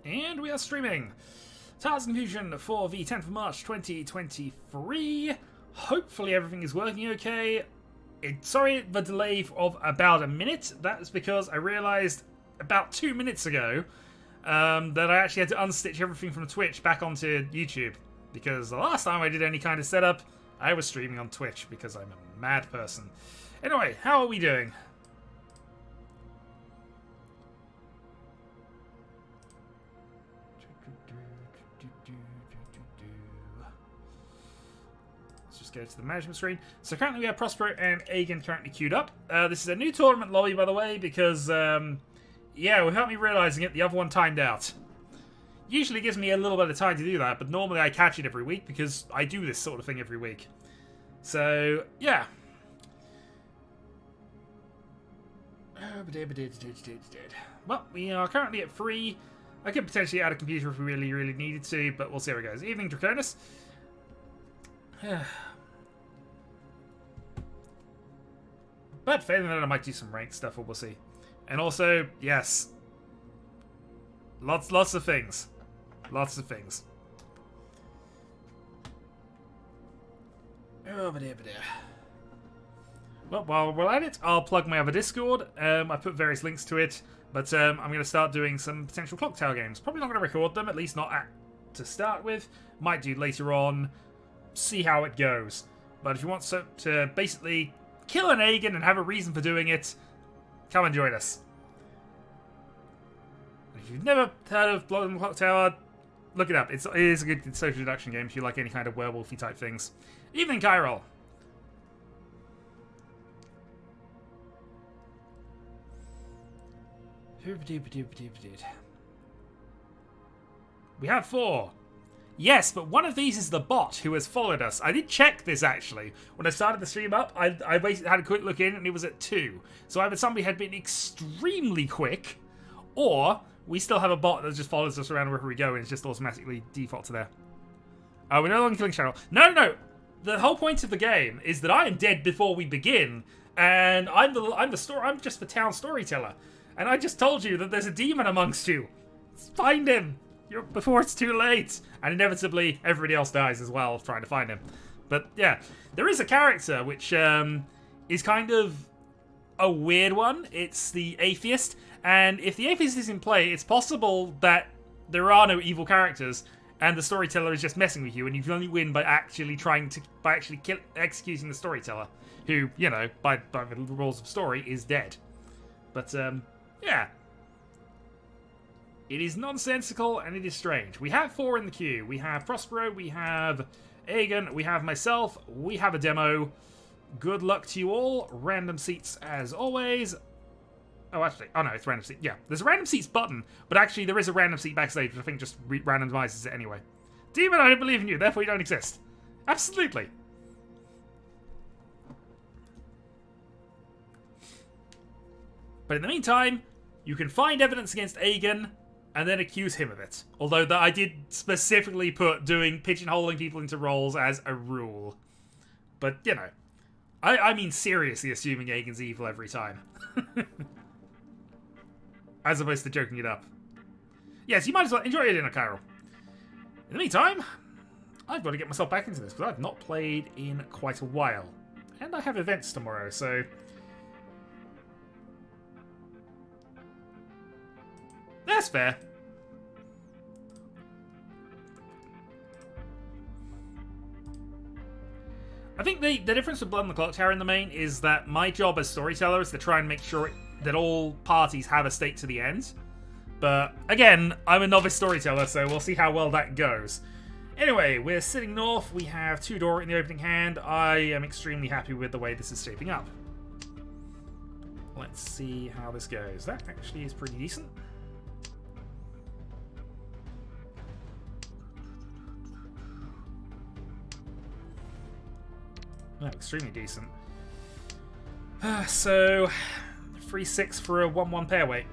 And we are streaming Tales of Confusion for the 10th of March 2023. Hopefully everything is working okay. Sorry the delay of about a minute. That's because I realised about 2 minutes ago that I actually had to unstitch everything from Twitch back onto YouTube. Because the last time I did any kind of setup, I was streaming on Twitch because I'm a mad person. Anyway, how are we doing? Go to the management screen. So currently we have Prospero and Aegon currently queued up. This is a new tournament lobby, by the way, because, yeah, without me realising it, the other one timed out. Usually gives me a little bit of time to do that, but normally I catch it every week because I do this sort of thing every week. So, yeah. Well, we are currently at 3. I could potentially add a computer if we really needed to, but we'll see how it goes. Evening, Draconis. But failing that, I might do some ranked stuff, or we'll see. And also, yes, lots of things, lots of things. Oh, but well, while we're at it, I'll plug my other Discord. I put various links to it, but I'm going to start doing some potential Clock Tower games. Probably not going to record them, at least not to start with. Might do later on. See how it goes. But if you want to basically kill an Aegon and have a reason for doing it, come and join us. If you've never heard of Blood on the Clock Tower, look it up. It is a good social deduction game if you like any kind of werewolfy type things. Evening, Kyrol. We have 4. Yes, but one of these is the bot who has followed us. I did check this, actually. When I started the stream up, I basically had a quick look in, and it was at 2. So either somebody had been extremely quick, or we still have a bot that just follows us around wherever we go, and it's just automatically default to there. Oh, we're no longer killing Shadowhawk. No. The whole point of the game is that I am dead before we begin, and I'm just the town storyteller. And I just told you that there's a demon amongst you. Find him! Before it's too late. And inevitably, everybody else dies as well trying to find him. But yeah, there is a character which is kind of a weird one. It's the Atheist. And if the Atheist is in play, it's possible that there are no evil characters and the storyteller is just messing with you, and you can only win by actually executing the storyteller, who, you know, by the rules of story, is dead. But yeah. It is nonsensical, and it is strange. We have 4 in the queue. We have Prospero, we have Aegon, we have myself, we have a demo. Good luck to you all. Random seats as always. Oh, actually, oh no, it's random seat. Yeah, there's a random seats button, but actually there is a random seat backstage, which I think just randomizes it anyway. Demon, I don't believe in you, therefore you don't exist. Absolutely. But in the meantime, you can find evidence against Aegon and then accuse him of it. Although that I did specifically put doing pigeonholing people into roles as a rule. But, you know, I mean seriously assuming Aegon's evil every time. As opposed to joking it up. Yes, you might as well enjoy your dinner, Kyrol. In the meantime, I've got to get myself back into this, because I've not played in quite a while. And I have events tomorrow, so... That's fair. I think the difference with Blood on the Clock Tower in the main is that my job as storyteller is to try and make sure that all parties have a stake to the end. But again, I'm a novice storyteller, so we'll see how well that goes. Anyway, we're sitting north. We have 2 Dora in the opening hand. I am extremely happy with the way this is shaping up. Let's see how this goes. That actually is pretty decent. Oh, extremely decent. So, 3-6 for a 1-1 pair weight.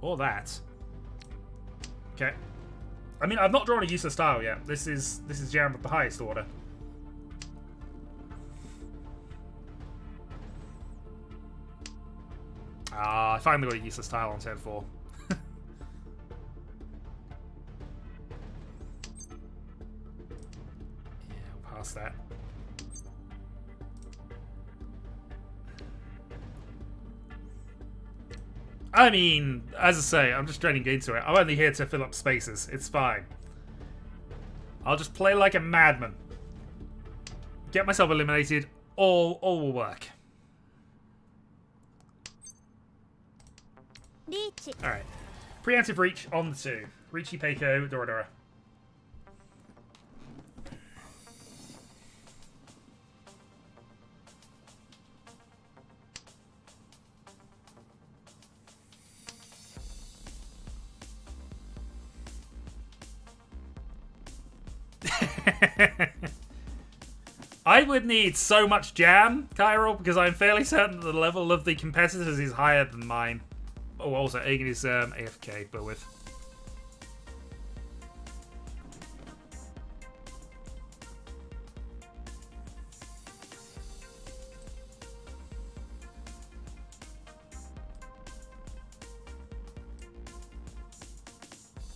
Or that. Okay. I mean, I've not drawn a useless tile yet. This is jam with the highest order. I finally got a useless tile on turn 4. I mean, as I say, I'm just getting into it. I'm only here to fill up spaces. It's fine. I'll just play like a madman. Get myself eliminated. All will work. Riichi. Alright. Preemptive reach on the 2. Riichi, Peiko, Dora. I would need so much jam, Chiral, because I'm fairly certain that the level of the competitors is higher than mine. Oh, also, Aegon is AFK, but with.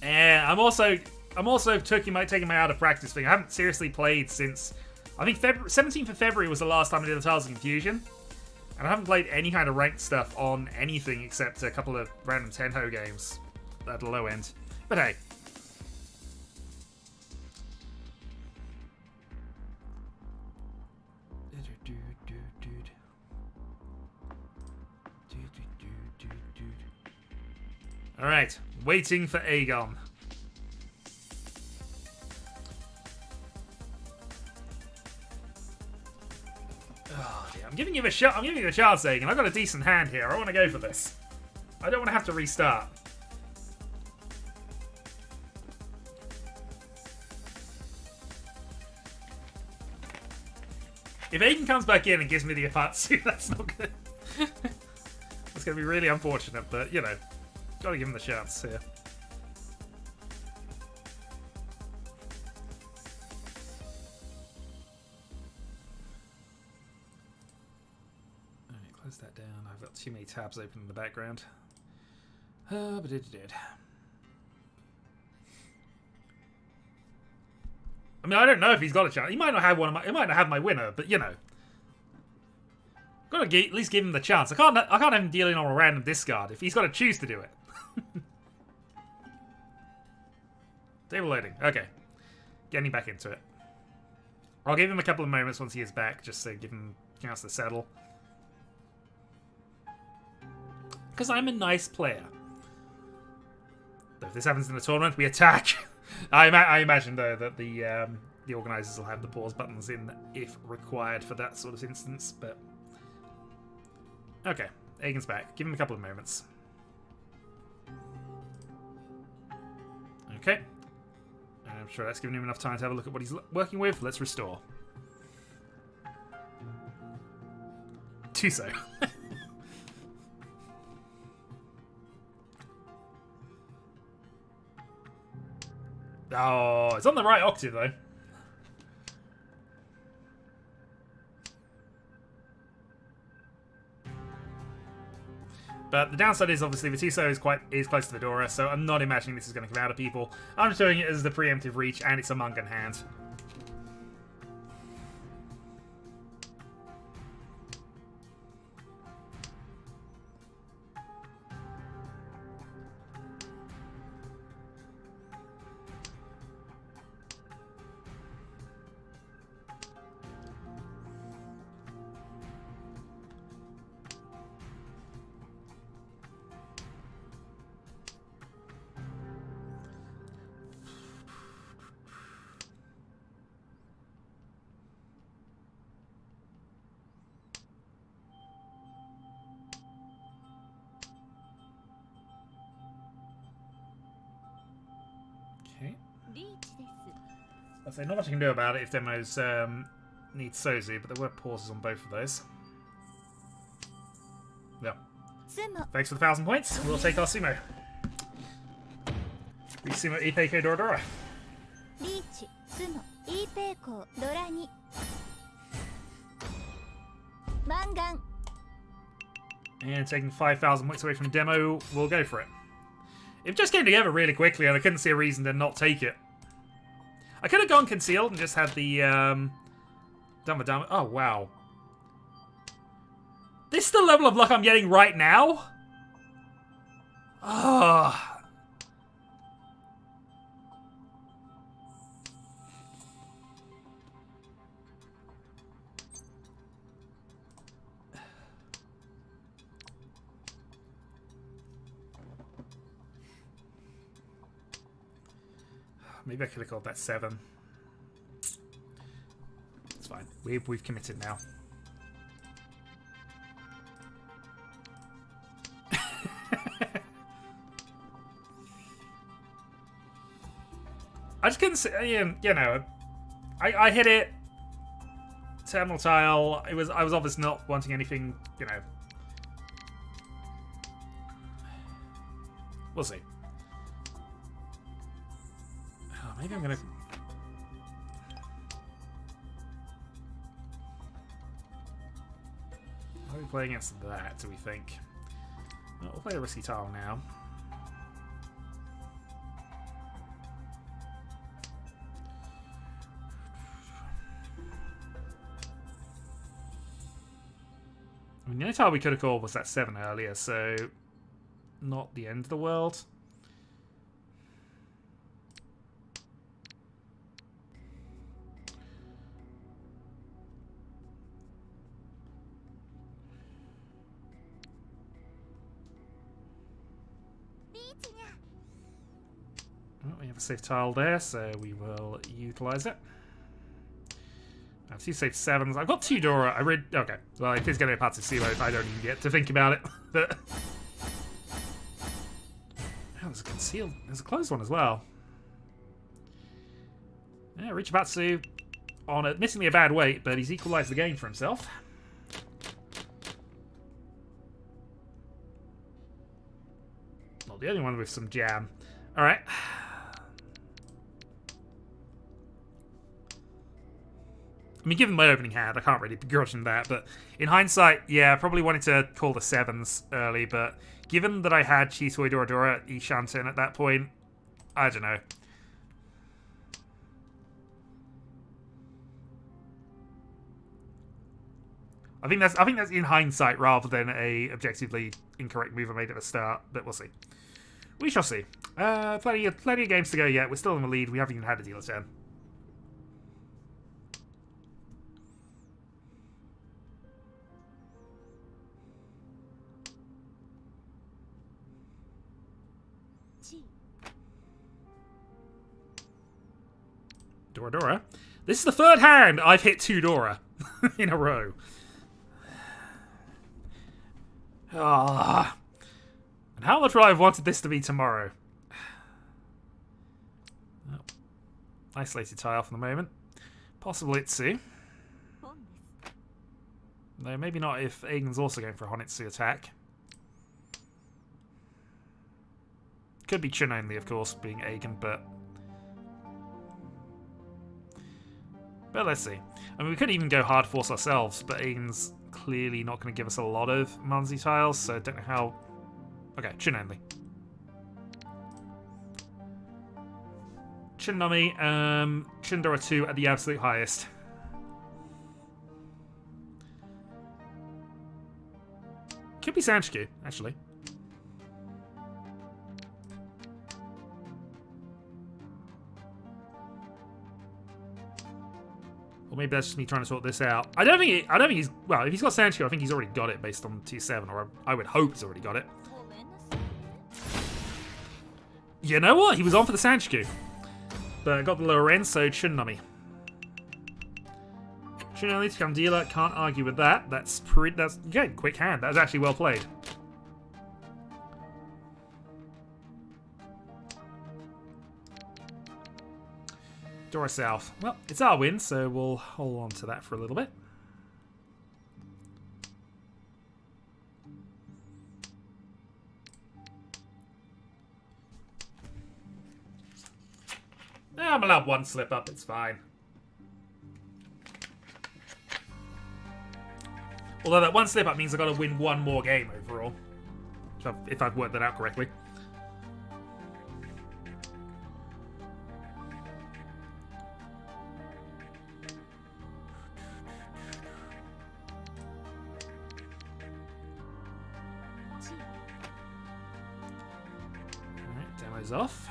And I'm also taking my out of practice thing. I haven't seriously played since I think 17th of February was the last time I did the Tiles of Confusion. And I haven't played any kind of ranked stuff on anything except a couple of random Tenho games at the low end. But hey. Alright, waiting for Aegon. Oh, dear. I'm giving you a shot. I'm giving you a chance, Aegon. I've got a decent hand here. I want to go for this. I don't want to have to restart. If Aegon comes back in and gives me the Apatsu, that's not good. That's going to be really unfortunate, but, you know, got to give him the chance here. Alright, close that down. I've got too many tabs open in the background. But it did. I mean, I don't know if he's got a chance. He might not have one. He might not have my winner, but you know, got to at least give him the chance. I can't have him dealing on a random discard if he's got to choose to do it. Table loading. Okay, getting back into it. I'll give him a couple of moments once he is back, just to give him a chance to settle. Because I'm a nice player. If this happens in the tournament, we attack. I imagine, though, that the organisers will have the pause buttons in if required for that sort of instance, but... Okay, Aegon's back. Give him a couple of moments. Okay. I'm sure that's given him enough time to have a look at what he's working with. Let's restore. Tuso. Oh, it's on the right octave, though. But the downside is, obviously, Vitiso is close to Vidora, so I'm not imagining this is going to come out of people. I'm just doing it as the preemptive reach, and it's a Mungan hand. I'd say not much I can do about it if demos need Sozu, but there were pauses on both of those. Yeah. Thanks for the 1,000 points. We'll take our sumo. Sumo Ipeiko Doradora. Riichi, Sumo, Ipeiko, Dorani. Mangan. And taking 5,000 points away from demo, we'll go for it. It just came together really quickly, and I couldn't see a reason to not take it. I could have gone concealed and just had the Dama. Oh, wow. This is the level of luck I'm getting right now? Oh. Maybe I could have called that 7. It's fine. We've committed now. I just couldn't say, you know, I hit it. Terminal tile. I was obviously not wanting anything, you know. We'll see. Oh, maybe I'm gonna. How are we playing against that, do we think? No, we'll play a risky tile now. I mean, the only tile we could have called was that 7 earlier, so not the end of the world. Well, we have a safe tile there, so we will utilize it. I have 2 safe 7s. I've got 2 Dora. Okay. Well, if it's going to be a part of Silo, I don't even get to think about it. But oh, there's a concealed. There's a closed one as well. Yeah, Riichi on admittedly a bad weight, but he's equalized the game for himself. Not the only one with some jam. All right. I mean, given my opening hand, I can't really begrudge him that, but in hindsight, yeah, I probably wanted to call the 7s early, but given that I had Chisui Dora Ishanten at that point, I don't know. I think that's in hindsight rather than a objectively incorrect move I made at the start, but we'll see. We shall see. Plenty of games to go yet. We're still in the lead. We haven't even had a deal of 10. Dora. This is the 3rd hand I've hit 2 Dora in a row. Ah. And how much would I have wanted this to be tomorrow? Oh. Isolated tile for the moment. Possible Itsu. No, maybe not if Aigen's also going for a Honitsu attack. Could be Chun only, of course, being Aigen, but let's see. I mean, we could even go hard force ourselves, but Aiden's clearly not going to give us a lot of Manzi tiles, so I don't know how. Okay, Chun only. Chun Nami, Chun Dora 2 at the absolute highest. Could be Sanchiku, actually. Or maybe that's just me trying to sort this out. I don't think he's. Well, if he's got Sanchiku, I think he's already got it based on T7, or I would hope he's already got it. You know what? He was on for the Sanchiku. But got the lower end, so Chun Nami. Chun only to become dealer, can't argue with that. That's yeah, quick hand. That was actually well played. Dora South. Well, it's our win, so we'll hold on to that for a little bit. I'm allowed 1 slip up, it's fine. Although that 1 slip up means I've got to win 1 more game overall. If I've worked that out correctly. those off.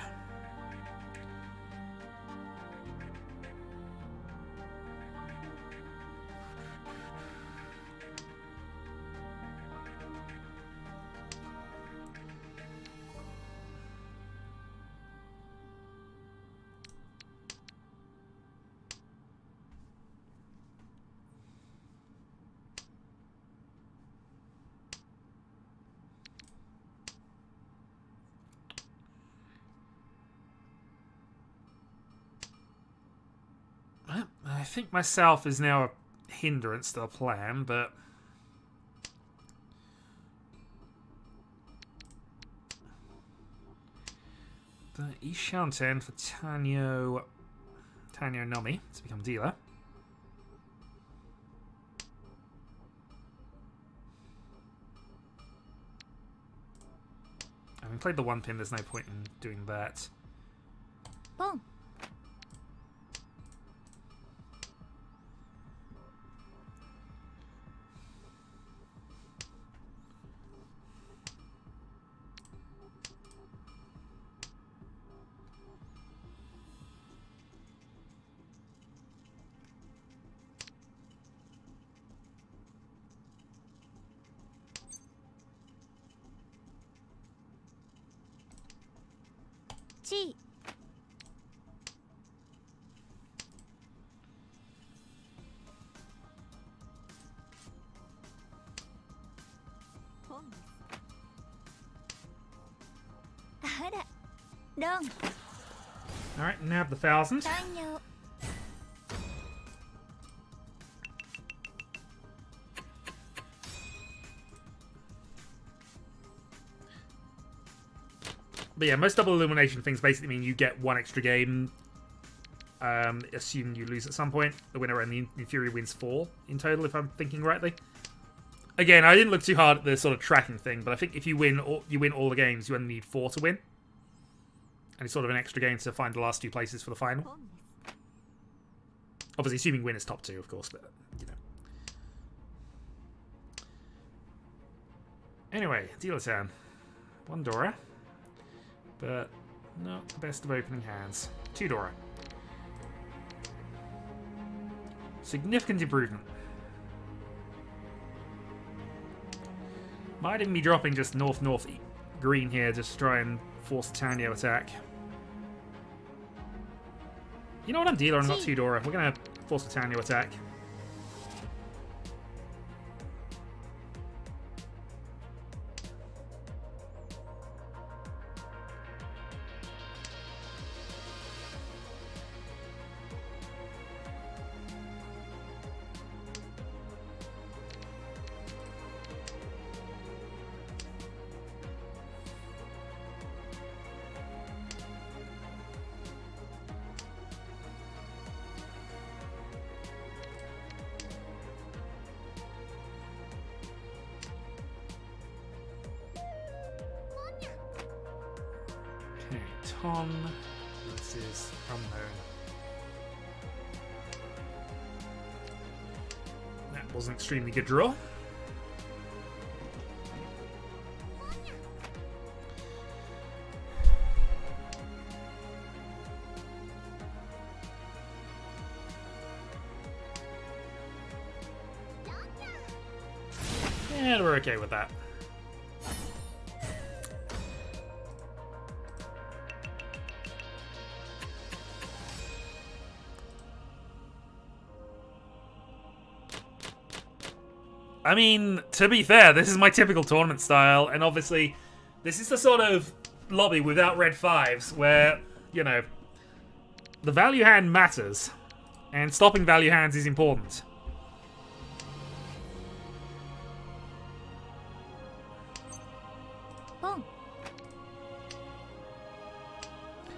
I think myself is now a hindrance to the plan, but the Ishanten for Tanyo Nomi to become dealer. Having played the one pin, there's no point in doing that. Boom. Chi. Ara. Long. Alright, nab the 1,000. Tanyo. But yeah, most double elimination things basically mean you get one extra game, assuming you lose at some point. The winner and the inferior wins 4 in total, if I'm thinking rightly. Again, I didn't look too hard at the sort of tracking thing, but I think if you win all the games, you only need 4 to win. And it's sort of an extra game to find the last 2 places for the final. Obviously, assuming win is top 2, of course, but, you know. Anyway, dealer turn. 1 Dora. But not the best of opening hands. 2 Dora. Significant improvement. Might even be dropping just north green here just to try and force the Tanyo attack. You know what, I'm dealer, I'm not 2 Dora. We're going to force the Tanyo attack. Okay, Tom. This is unknown. That was an extremely good draw. Yeah, we're okay with that. I mean, to be fair, this is my typical tournament style, and obviously, this is the sort of lobby without red 5s where, you know, the value hand matters, and stopping value hands is important.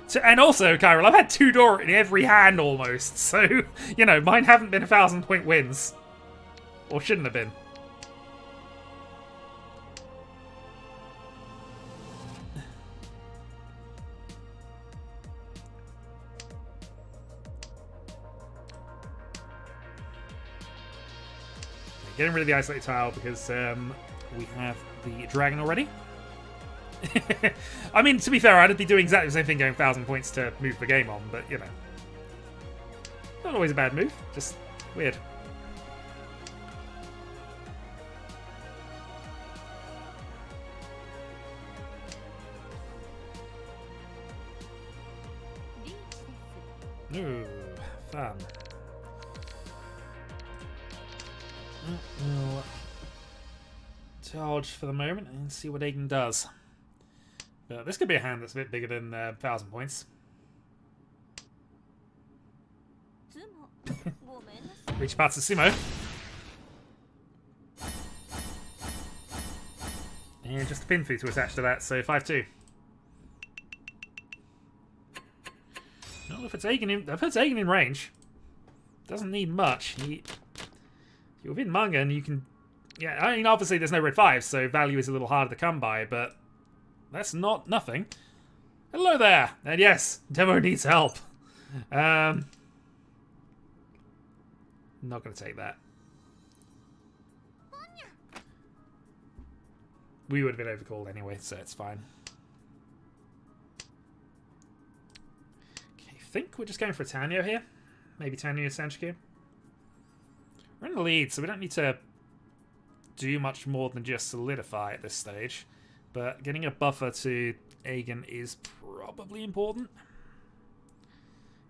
So, and also, Kyril, I've had 2 Dora in every hand almost, so, you know, mine haven't been 1,000-point wins. Or shouldn't have been. Getting rid of the isolated tile because we have the dragon already. I mean, to be fair, I'd be doing exactly the same thing, going 1,000 points to move the game on, but, you know. Not always a bad move, just weird. Ooh, fun. We'll charge for the moment and see what Aiden does. But this could be a hand that's a bit bigger than 1,000 points. Reach Patsusumo. And just a pin food to attach to that, so 5-2. Well, if it's Aiden in range, doesn't need much. You're within manga and you can... Yeah, I mean, obviously there's no red 5s, so value is a little harder to come by, but that's not nothing. Hello there! And yes, Demo needs help. Not going to take that. We would have been overcalled anyway, so it's fine. Okay, I think we're just going for Tanyo here. Maybe Tanyo Sanchiku. We're in the lead, so we don't need to do much more than just solidify at this stage. But getting a buffer to Aegon is probably important.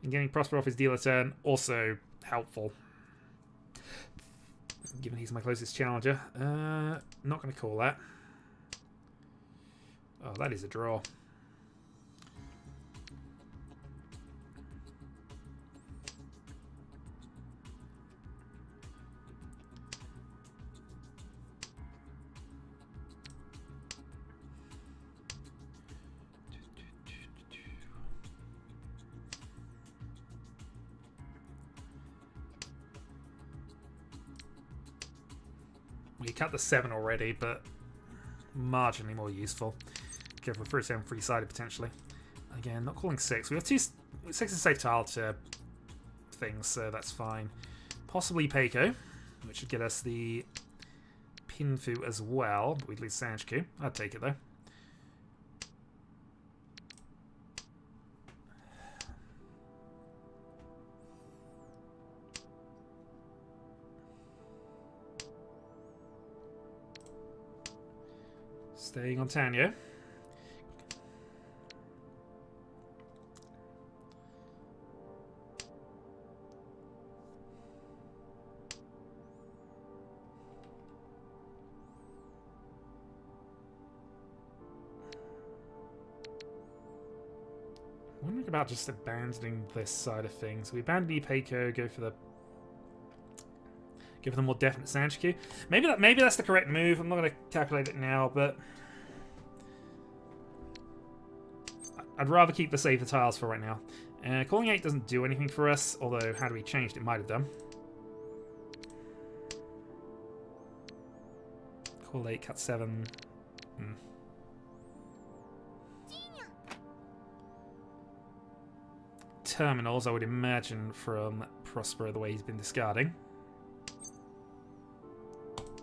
And getting Prosper off his dealer turn, also helpful. Given he's my closest challenger. Not going to call that. Oh, that is a draw. We cut the 7 already, but marginally more useful. Go for a 7 free-sided potentially. Again, not calling 6. We have 2. 6 is a safe tile to things, so that's fine. Possibly Peiko, which should get us the Pinfu as well, but we'd lose Sanchiku. I'd take it though. Staying on Tanyo. Wondering about just abandoning this side of things. We abandon Peiko, go for the more definite Sanchiku. Maybe that's the correct move. I'm not going to calculate it now, but I'd rather keep the safer tiles for right now. Calling 8 doesn't do anything for us, although had we changed it might have done. Call 8, cut 7. Terminals, I would imagine, from Prosper, the way he's been discarding.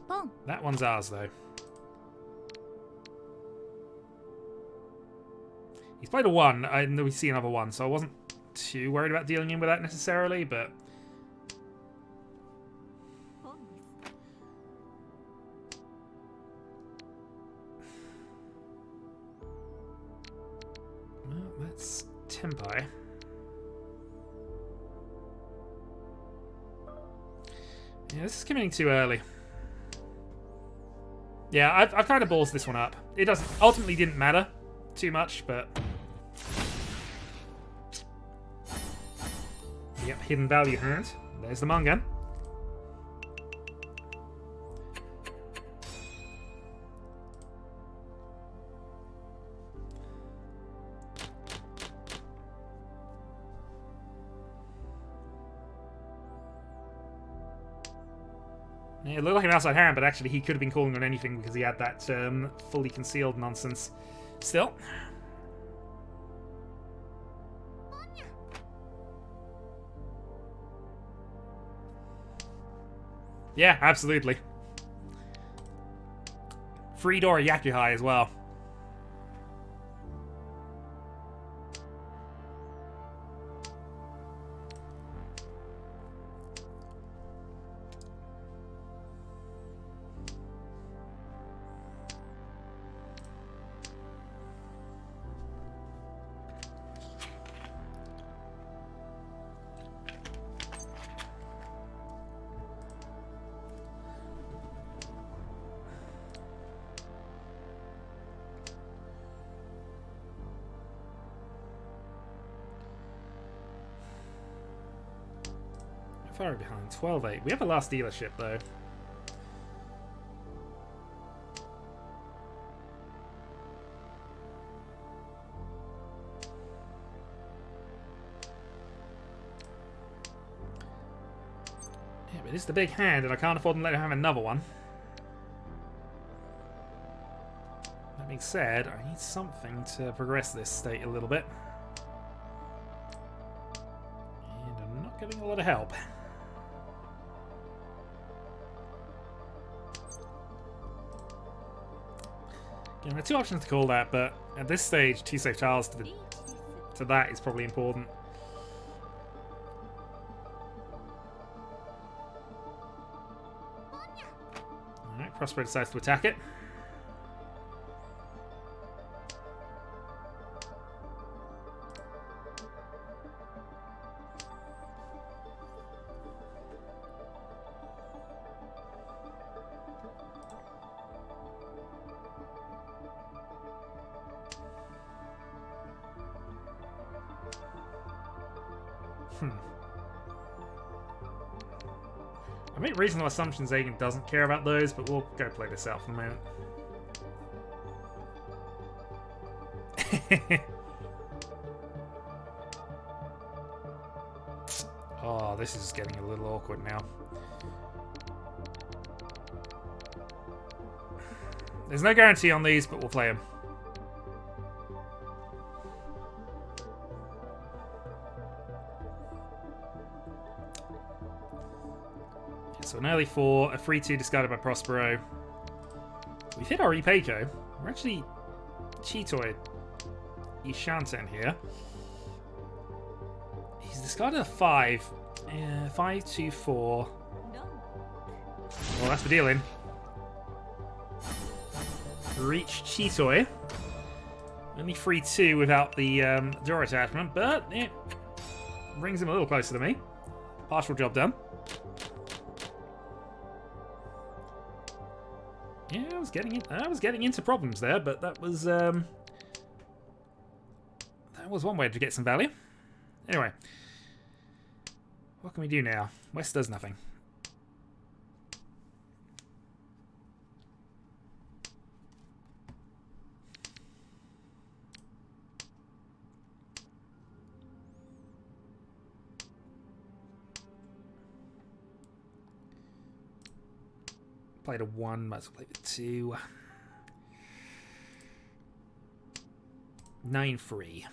Boom. That one's ours, though. He's played a 1, and we see another 1, so I wasn't too worried about dealing in with that necessarily, but... Well, that's Tempai. Yeah, this is coming too early. Yeah, I've kind of ballsed this one up. It ultimately didn't matter too much, but... Yep, hidden value hand. There's the Mangan. Yeah, it looked like an outside hand, but actually he could have been calling on anything because he had that fully concealed nonsense. Still. Yeah, absolutely. Free door Yakuhai as well. far are we behind? 12-8. We have a last dealership though. Yeah, but it's the big hand and I can't afford to let him have another one. That being said, I need something to progress this state a little bit. And I'm not getting a lot of help. Again, there are two options to call that, but at this stage, 2 safe tiles to that is probably important. Alright, Prospero decides to attack it. I make reasonable assumptions Agan doesn't care about those, but we'll go play this out for the moment. Oh, this is getting a little awkward now. There's no guarantee on these, but we'll play them. So an early 4, a 3-2 discarded by Prospero. We've hit our Ipeiko. We're actually Cheetoy Ishanten here. He's discarded a 5. 5, 2, 4. Well, that's the dealing. Reach Cheetoy. Only 3-2 without the draw attachment, but it brings him a little closer to me. Partial job done. Yeah, I was getting into problems there, but that was one way to get some value. Anyway, what can we do now? West does nothing. Played a 1, might as well play the 2. 9-3.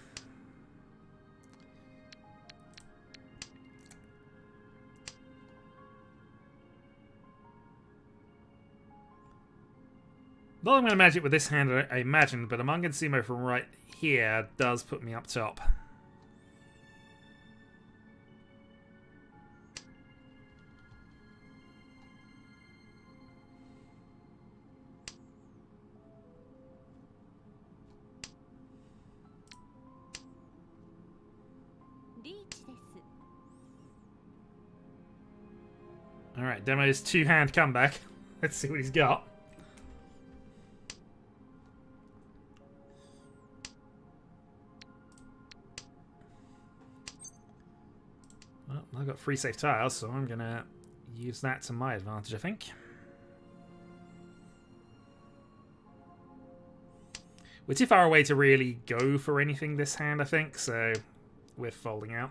Not I'm going to magic with this hand, I imagine, but a Mangan Sumo from right here does put me up top. Alright, Demo's 2-hand comeback. Let's see what he's got. Well, I've got 3 safe tiles, so I'm going to use that to my advantage, I think. We're too far away to really go for anything this hand, I think, so we're folding out.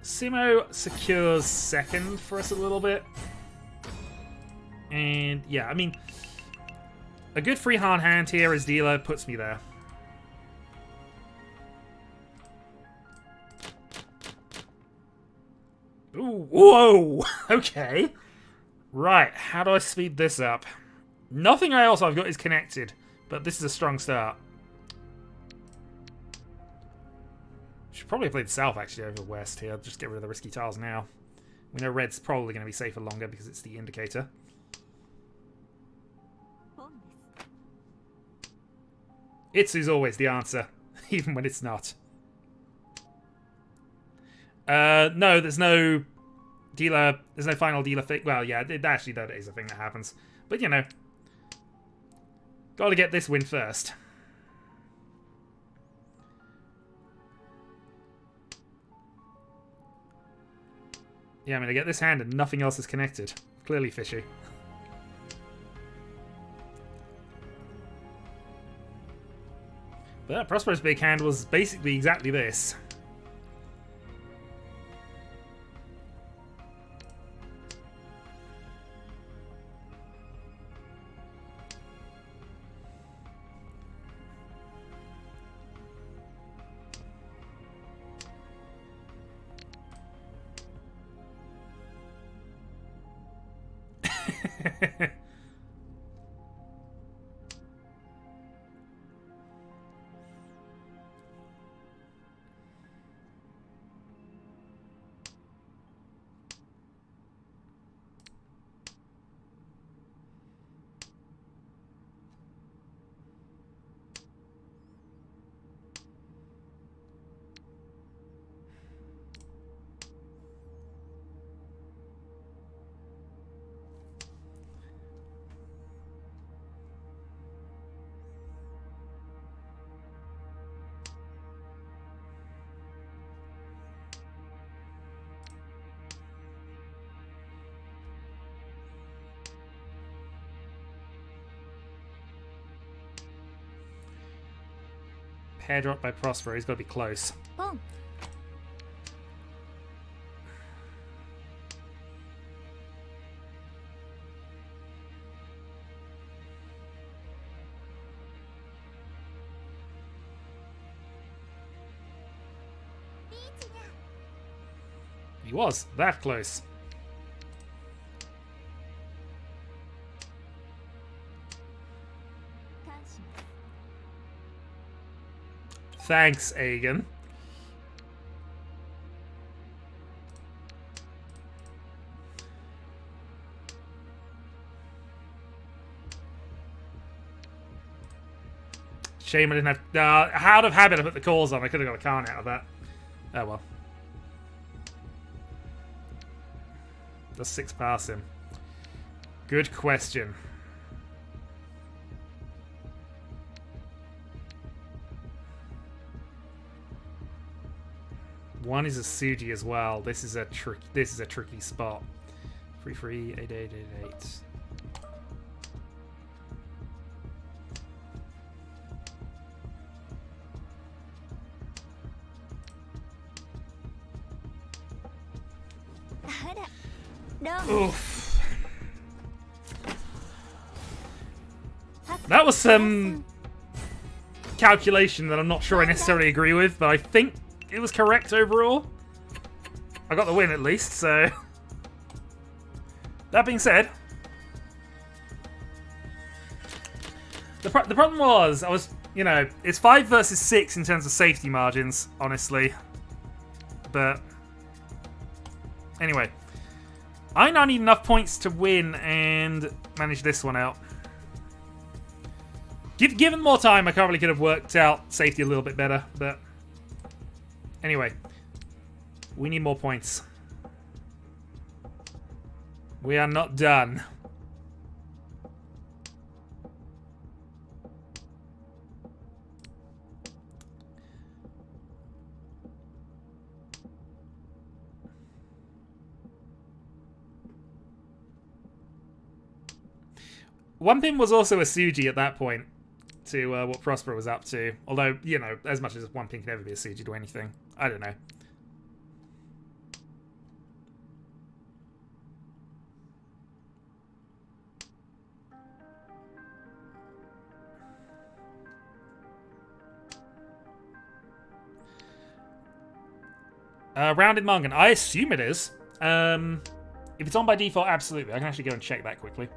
Sumo secures second for us a little bit. And yeah, I mean, a good free-hand hand here as dealer puts me there. Ooh, whoa! Okay. Right, how do I speed this up? Nothing else I've got is connected, but this is a strong start. Should probably play the south actually over west here. Just get rid of the risky tiles now. We know red's probably going to be safer longer because it's the indicator. Itsu's always the answer, even when it's not. No, there's no dealer. There's no final dealer thing. Well, yeah, actually that is a thing that happens. But you know, got to get this win first. Yeah, I mean, I get this hand and nothing else is connected. Clearly fishy. But Prospero's big hand was basically exactly this. Pair drop by Prospero. He's got to be close. ポン He was that close. Thanks, Aegon. Shame I didn't have... out of habit I put the calls on. I could have got a Khan out of that. Oh well. Does 6 pass him? Good question. One is a Suji as well. This is a tricky spot. 3-3, 8-8, 8-8. Oof. That was some calculation that I'm not sure I necessarily agree with, but I think it was correct overall. I got the win at least, so... That being said... The problem was, I was, you know, it's 5 versus 6 in terms of safety margins, honestly. But... Anyway. I now need enough points to win and manage this one out. Given more time, I probably could have worked out safety a little bit better, but... Anyway. We need more points. We are not done. One pin was also a Suji at that point to what Prospero was up to. Although, you know, as much as one pin can ever be a Suji to anything. I don't know. Rounded Mongan. I assume it is. If it's on by default, absolutely. I can actually go and check that quickly.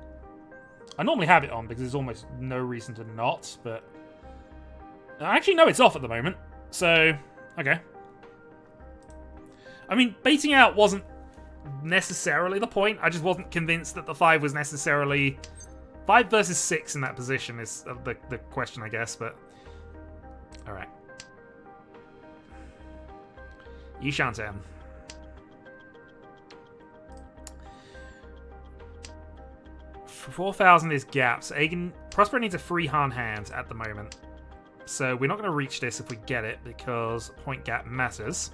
I normally have it on because there's almost no reason to not, but... Actually, no, it's off at the moment. So, okay. I mean, baiting out wasn't necessarily the point. I just wasn't convinced that the 5 was necessarily... 5 versus 6 in that position is the question, I guess, but... Alright. Yishantan. For 4,000 is gaps. Prospero needs a free Han hand at the moment. So we're not going to reach this if we get it because point gap matters.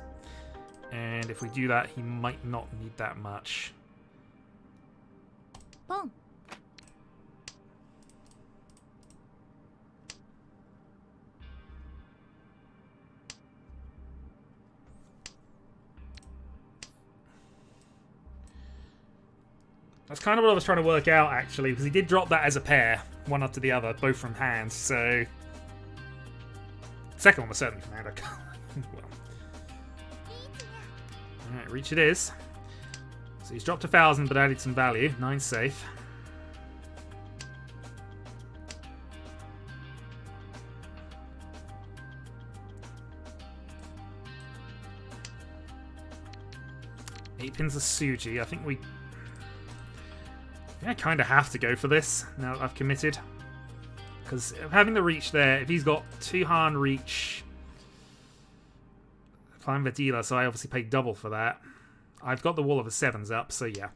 And if we do that, he might not need that much. ポン That's kind of what I was trying to work out, actually, because he did drop that as a pair, one after the other, both from hand, so... Second one was certainly from hand, I can't... well. Alright, reach it is. So he's dropped 1,000, but added some value. 9 safe. Eight pins of Suji. I think I kind of have to go for this now that I've committed. Because having the reach there, if he's got 2-hand reach, climb the dealer, so I obviously paid double for that. I've got the wall of the 7s up, so yeah.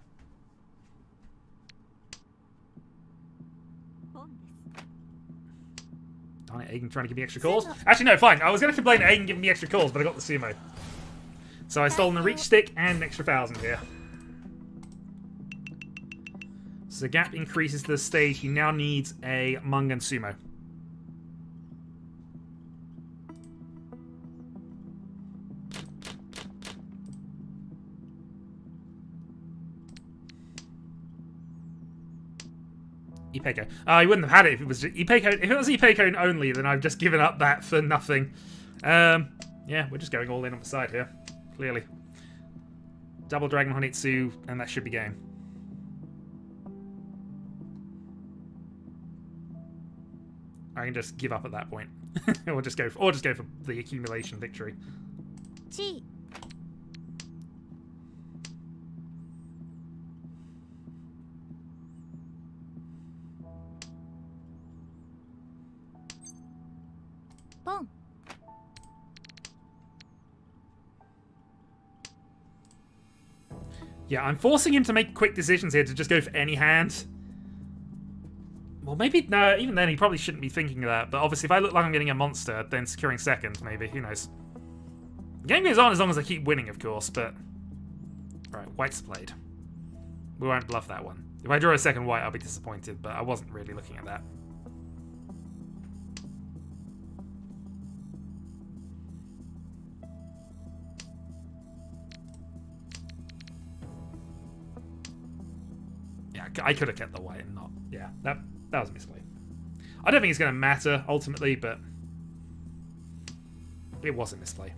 ポンです Darn it, Aiden trying to give me extra calls. Actually, no, fine. I was going to complain at Aiden giving me extra calls, but I got the sumo. So I stolen the reach stick and an extra 1,000 here. So the gap increases to the stage. He now needs a Mung and Sumo. Ipeco. He wouldn't have had it if it was Ipeco. If it was Ipeco only, then I've just given up that for nothing. Yeah, we're just going all in on the side here. Clearly. Double Dragon Honitsu, and that should be game. I can just give up at that point. or just go for the accumulation victory. チ ポン Yeah, I'm forcing him to make quick decisions here to just go for any hand. Well, maybe... No, even then he probably shouldn't be thinking of that. But obviously if I look like I'm getting a monster, then securing second, maybe. Who knows? The game goes on as long as I keep winning, of course, but... Right, white's played. We won't bluff that one. If I draw a second white, I'll be disappointed, but I wasn't really looking at that. Yeah, I could have kept the white and not... Yeah, that was a misplay. I don't think it's going to matter, ultimately, but... It was a misplay.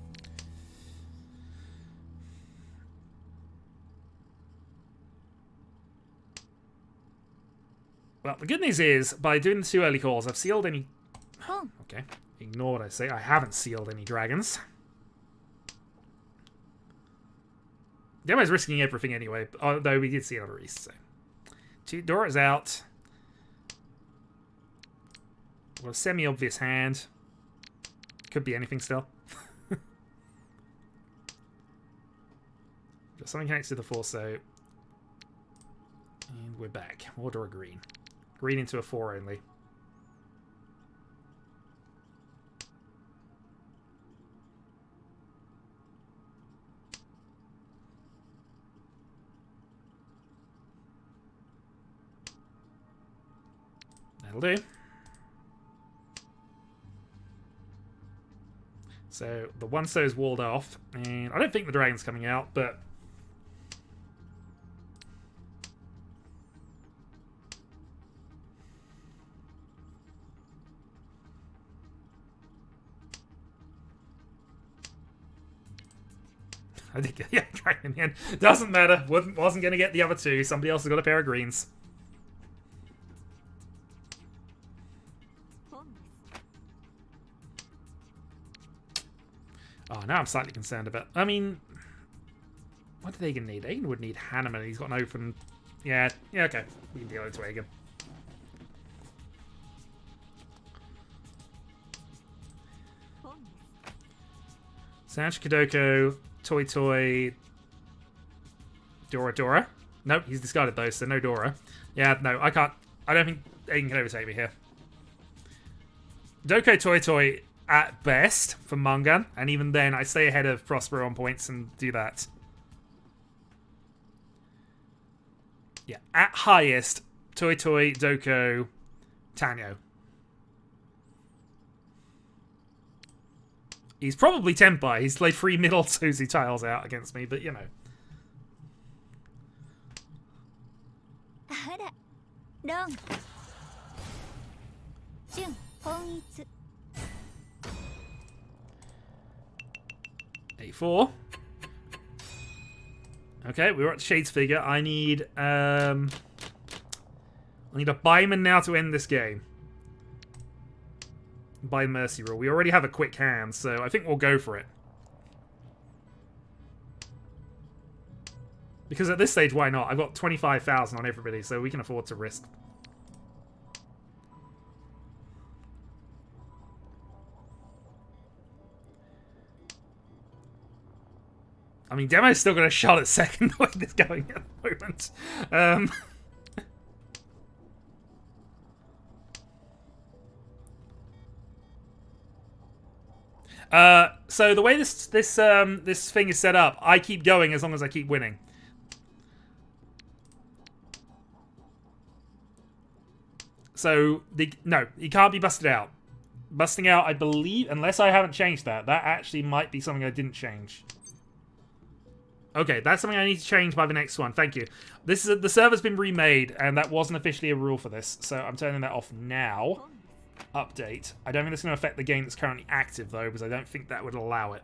Well, the good news is, by doing the 2 early calls, I've sealed any... ポン Okay, ignore what I say. I haven't sealed any dragons. Demo's risking everything anyway, although we did see another Reese, so... 2 Dora's out. Well, semi-obvious hand. Could be anything still. Just something connects to the 4, so... And we're back. We'll draw a green. Green into a 4 only. That'll do. So the 1-so is walled off, and I don't think the dragon's coming out, but... I did get the dragon in the end. Doesn't matter. Wasn't going to get the other 2. Somebody else has got a pair of greens. ポンです Oh, now I'm slightly concerned about... I mean... What are they going to need? Aiden would need Hanneman. He's got an open... Yeah, okay. We can deal it to Aiden. ポンです Sanch, Kodoko, Toy Toy, Dora. Nope, he's discarded those, so no Dora. Yeah, no, I can't. I don't think Aiden can overtake me here. Doko, Toy Toy, at best for Mangan, and even then I stay ahead of Prospero on points and do that. Yeah, at highest, Toi Toi, Doko, Tanyo. He's probably Tenpai. He's played 3 middle Suzy tiles out against me, but you know. あら、ロン、純、本一。 A4. Okay, we're at the Shades figure. I need a Buyman now to end this game. By Mercy Rule. We already have a quick hand, so I think we'll go for it. Because at this stage, why not? I've got 25,000 on everybody, so we can afford to risk. I mean, Demo's still got a shot at second the way this going at the moment. So the way this thing is set up, I keep going as long as I keep winning. So no, he can't be busted out. Busting out, I believe, unless I haven't changed that. That actually might be something I didn't change. Okay, that's something I need to change by the next one. Thank you. This is the server's been remade, and that wasn't officially a rule for this, so I'm turning that off now. Update. I don't think that's going to affect the game that's currently active, though, because I don't think that would allow it.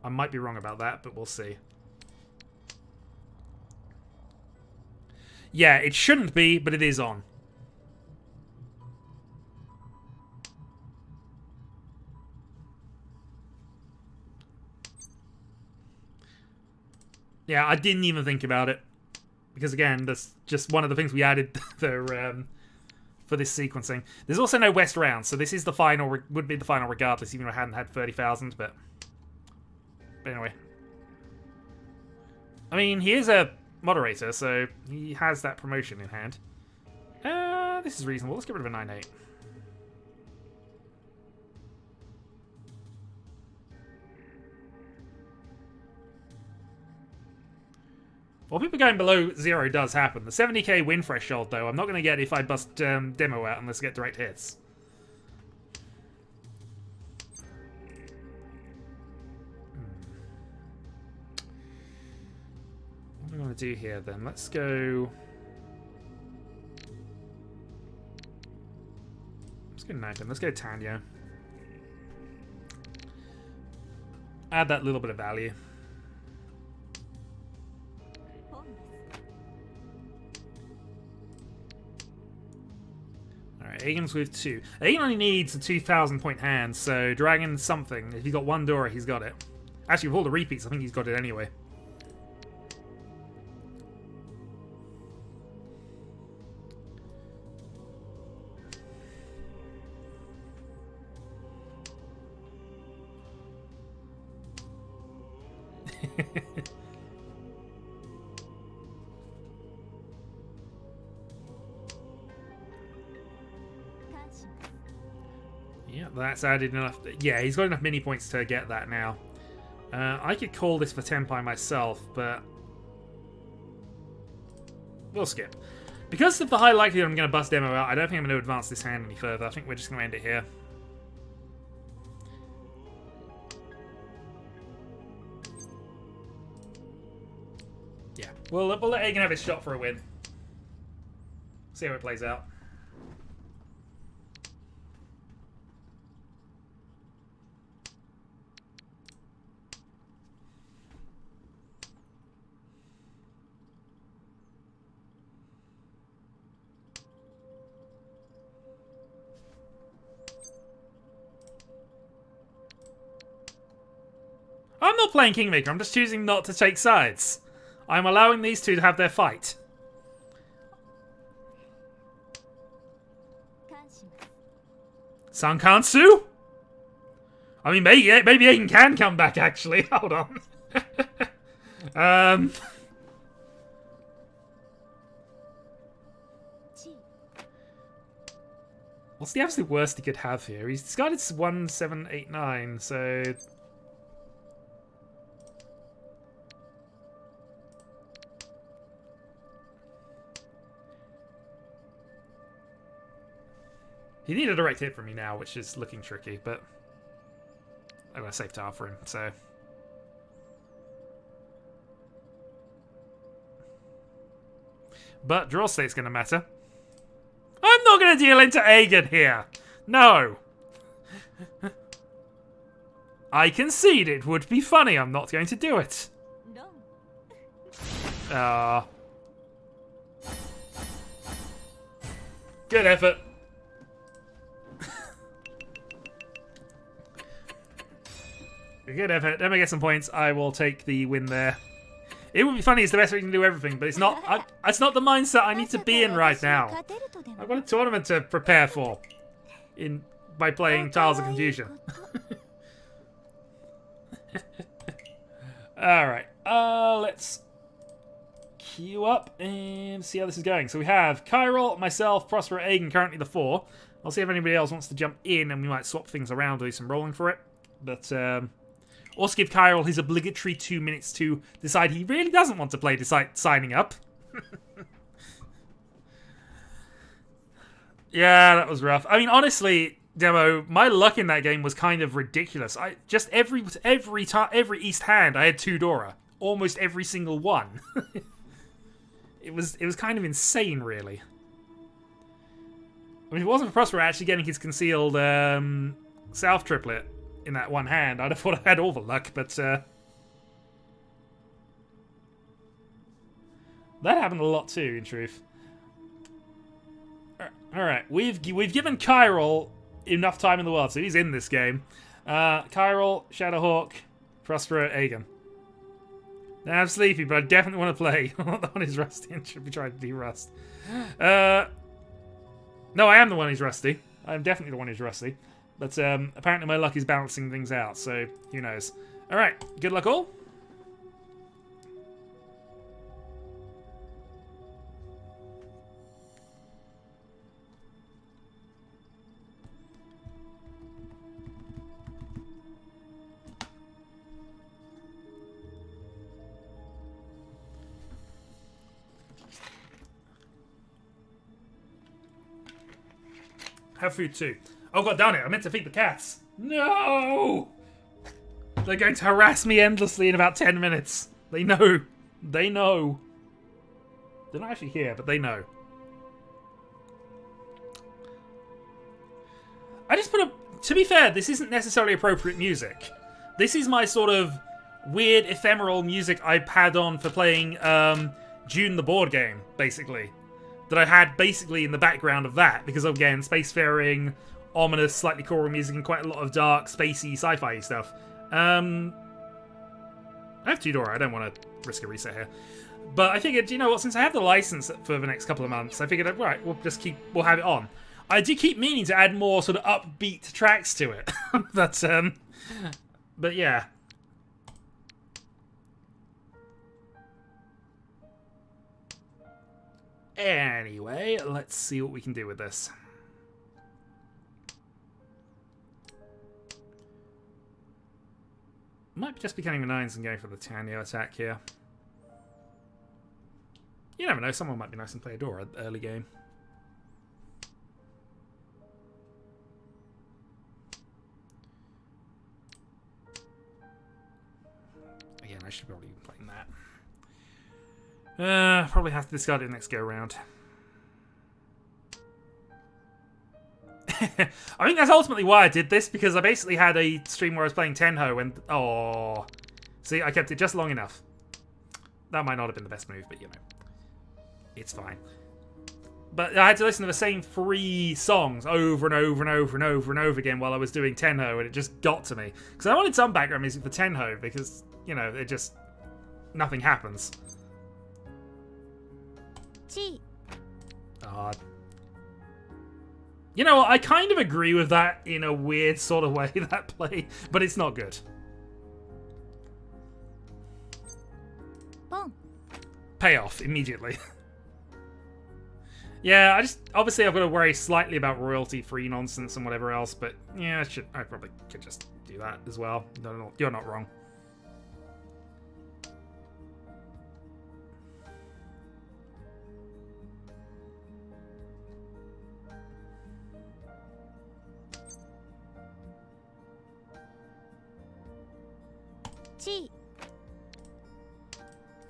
I might be wrong about that, but we'll see. Yeah, it shouldn't be, but it is on. Yeah, I didn't even think about it. Because again, that's just one of the things we added for this sequencing. There's also no West round, so this is the final, would be the final regardless, even if I hadn't had 30,000, but anyway. I mean, he is a moderator, so he has that promotion in hand. This is reasonable. Let's get rid of a 9-8. Well, people going below 0 does happen. The 70k win threshold, though, I'm not going to get if I bust demo out unless I get direct hits. What am I going to do here, then? Let's go... Let's go Knighton. Let's go Tanya. Add that little bit of value. Aegon's with 2. Aegon only needs a 2,000 point hand, so Dragon something. If he's got 1 Dora, he's got it. Actually, with all the repeats, I think he's got it anyway. Yeah, that's added enough. Yeah, he's got enough mini points to get that now. I could call this for Tenpai myself, but we'll skip. Because of the high likelihood I'm going to bust demo out, I don't think I'm going to advance this hand any further. I think we're just going to end it here. Yeah, we'll let Aegon have his shot for a win. See how it plays out. I'm not playing Kingmaker, I'm just choosing not to take sides. I'm allowing these two to have their fight. Sankansu? I mean, maybe Aiden can come back, actually. Hold on. What's the absolute worst he could have here? He's discarded 1, 7, 8, 9, so... He needed a direct hit from me now, which is looking tricky, but... I'm going to save tile for him, so... But draw state's going to matter. I'm not going to deal into Aegon here. No. I concede it would be funny. I'm not going to do it. No. Ah. Good effort. Good effort. Let me get some points. I will take the win there. It would be funny. It's the best way to do everything, but it's not. It's not the mindset I need to be in right now. I've got a tournament to prepare for, by playing Tiles of Confusion. All right. Let's queue up and see how this is going. So we have Kyril, myself, Prospero, Aegon, currently the 4. I'll see if anybody else wants to jump in, and we might swap things around, do some rolling for it. But also give Kyril his obligatory 2 minutes to decide he really doesn't want to play signing up. Yeah, that was rough. I mean, honestly, Demo, my luck in that game was kind of ridiculous. I just every East hand I had 2 Dora, almost every single one. It was kind of insane, really. I mean, if it wasn't for Prospero actually getting his concealed South triplet in that one hand, I'd have thought I had all the luck, but that happened a lot too, in truth. Alright, we've given Kyril enough time in the world, so he's in this game. Kyril, Shadowhawk, Prospero, Aegon. Now I'm sleepy, but I definitely want to play. I'm not the one who's rusty and should be trying to de-rust. No, I am the one who's rusty. I am definitely the one who's rusty. But apparently my luck is balancing things out, so who knows. Alright, good luck all. Have food too. Oh god darn it, I meant to feed the cats. No! They're going to harass me endlessly in about 10 minutes. They know. They know. They're not actually here, but they know. I just put a... To be fair, this isn't necessarily appropriate music. This is my sort of weird, ephemeral music I had on for playing June the board game, basically. That I had basically in the background of that, because again, spacefaring, ominous, slightly choral music, and quite a lot of dark, spacey, sci-fi stuff. I have 2 Dora, I don't want to risk a reset here. But I figured, you know what, since I have the license for the next couple of months, I figured, right, we'll have it on. I do keep meaning to add more sort of upbeat tracks to it. But yeah. Anyway, let's see what we can do with this. Might just be cutting the 9s and going for the Tanyo attack here. You never know, someone might be nice and play a Dora early game. Again, I should probably be playing that. Probably have to discard it next go round. I think that's ultimately why I did this, because I basically had a stream where I was playing Tenho and... Oh. See, I kept it just long enough. That might not have been the best move, but you know. It's fine. But I had to listen to the same 3 songs over and over and over and over and over again while I was doing Tenho, and it just got to me. Because I wanted some background music for Tenho, because, you know, it just... Nothing happens. Oh. You know what, I kind of agree with that in a weird sort of way, that play, but it's not good. Payoff immediately. Yeah, obviously I've got to worry slightly about royalty-free nonsense and whatever else, but yeah, I probably could just do that as well. No, you're not wrong. Chi.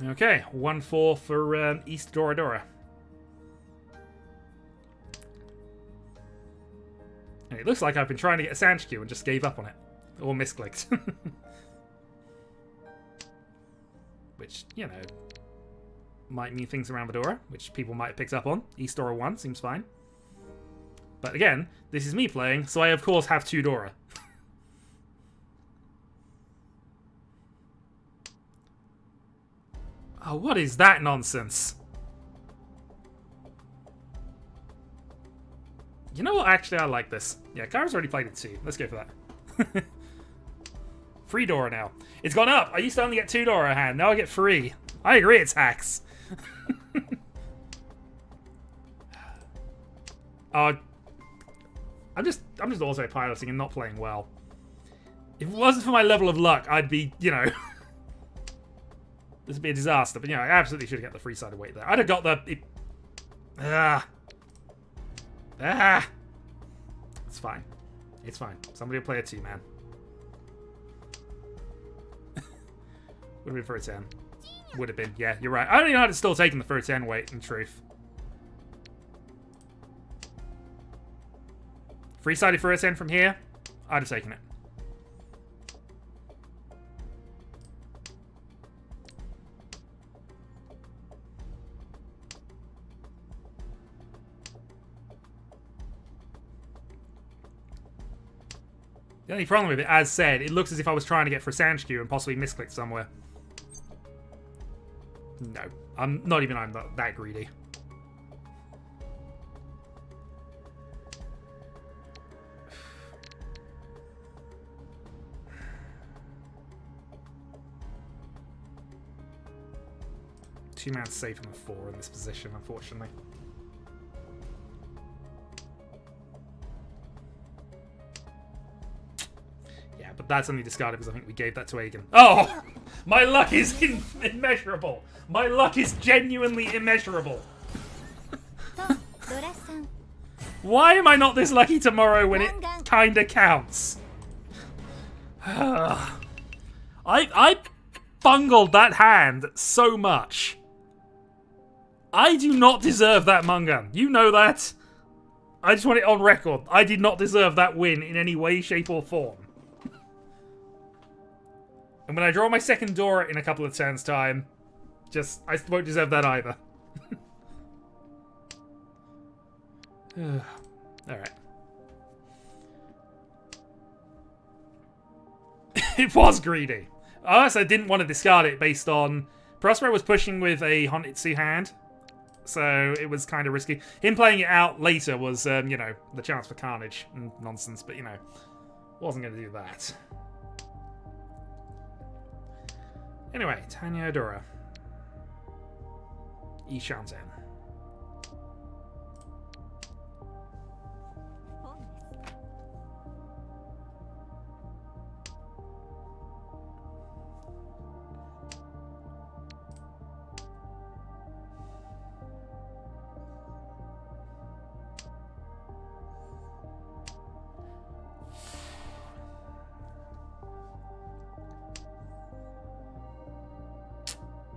Okay, 1-4 for East Doradora. And it looks like I've been trying to get a Sanchikyu and just gave up on it. Or misclicked. Which, you know, might mean things around Vidora, which people might have picked up on. East Dora 1 seems fine. But again, this is me playing, so I of course have 2 Dora. Oh, what is that nonsense? You know what? Actually, I like this. Yeah, Kara's already played it too. Let's go for that. 3 Dora now. It's gone up. I used to only get 2 Dora a hand. Now I get 3. I agree, it's hacks. I'm just autopiloting and not playing well. If it wasn't for my level of luck, I'd be, you know... This would be a disaster, but yeah, I absolutely should have got the free-sided weight there. I'd have got the... It's fine. It's fine. Somebody will play a 2-man. Would have been for a 10. Would have been. Yeah, you're right. I don't even know how to still taking the for a 10 weight, in truth. Free-sided for a 10 from here, I'd have taken it. The only problem with it, as said, it looks as if I was trying to get for Sanchikyu and possibly misclicked somewhere. No, I'm not that greedy. Two-man's safe on the 4 in this position, unfortunately. But that's only discarded because I think we gave that to Aegon. Oh! My luck is immeasurable! My luck is genuinely immeasurable! Why am I not this lucky tomorrow when it kinda counts? I bungled that hand so much. I do not deserve that Mungan. You know that. I just want it on record. I did not deserve that win in any way, shape, or form. And when I draw my second Dora in a couple of turns' time, I won't deserve that either. Alright. It was greedy. I also didn't want to discard it based on... Prospero was pushing with a Honitsu hand, so it was kind of risky. Him playing it out later was, you know, the chance for carnage and nonsense, but, you know, wasn't going to do that. Anyway, Tanya Dora. Ishanten.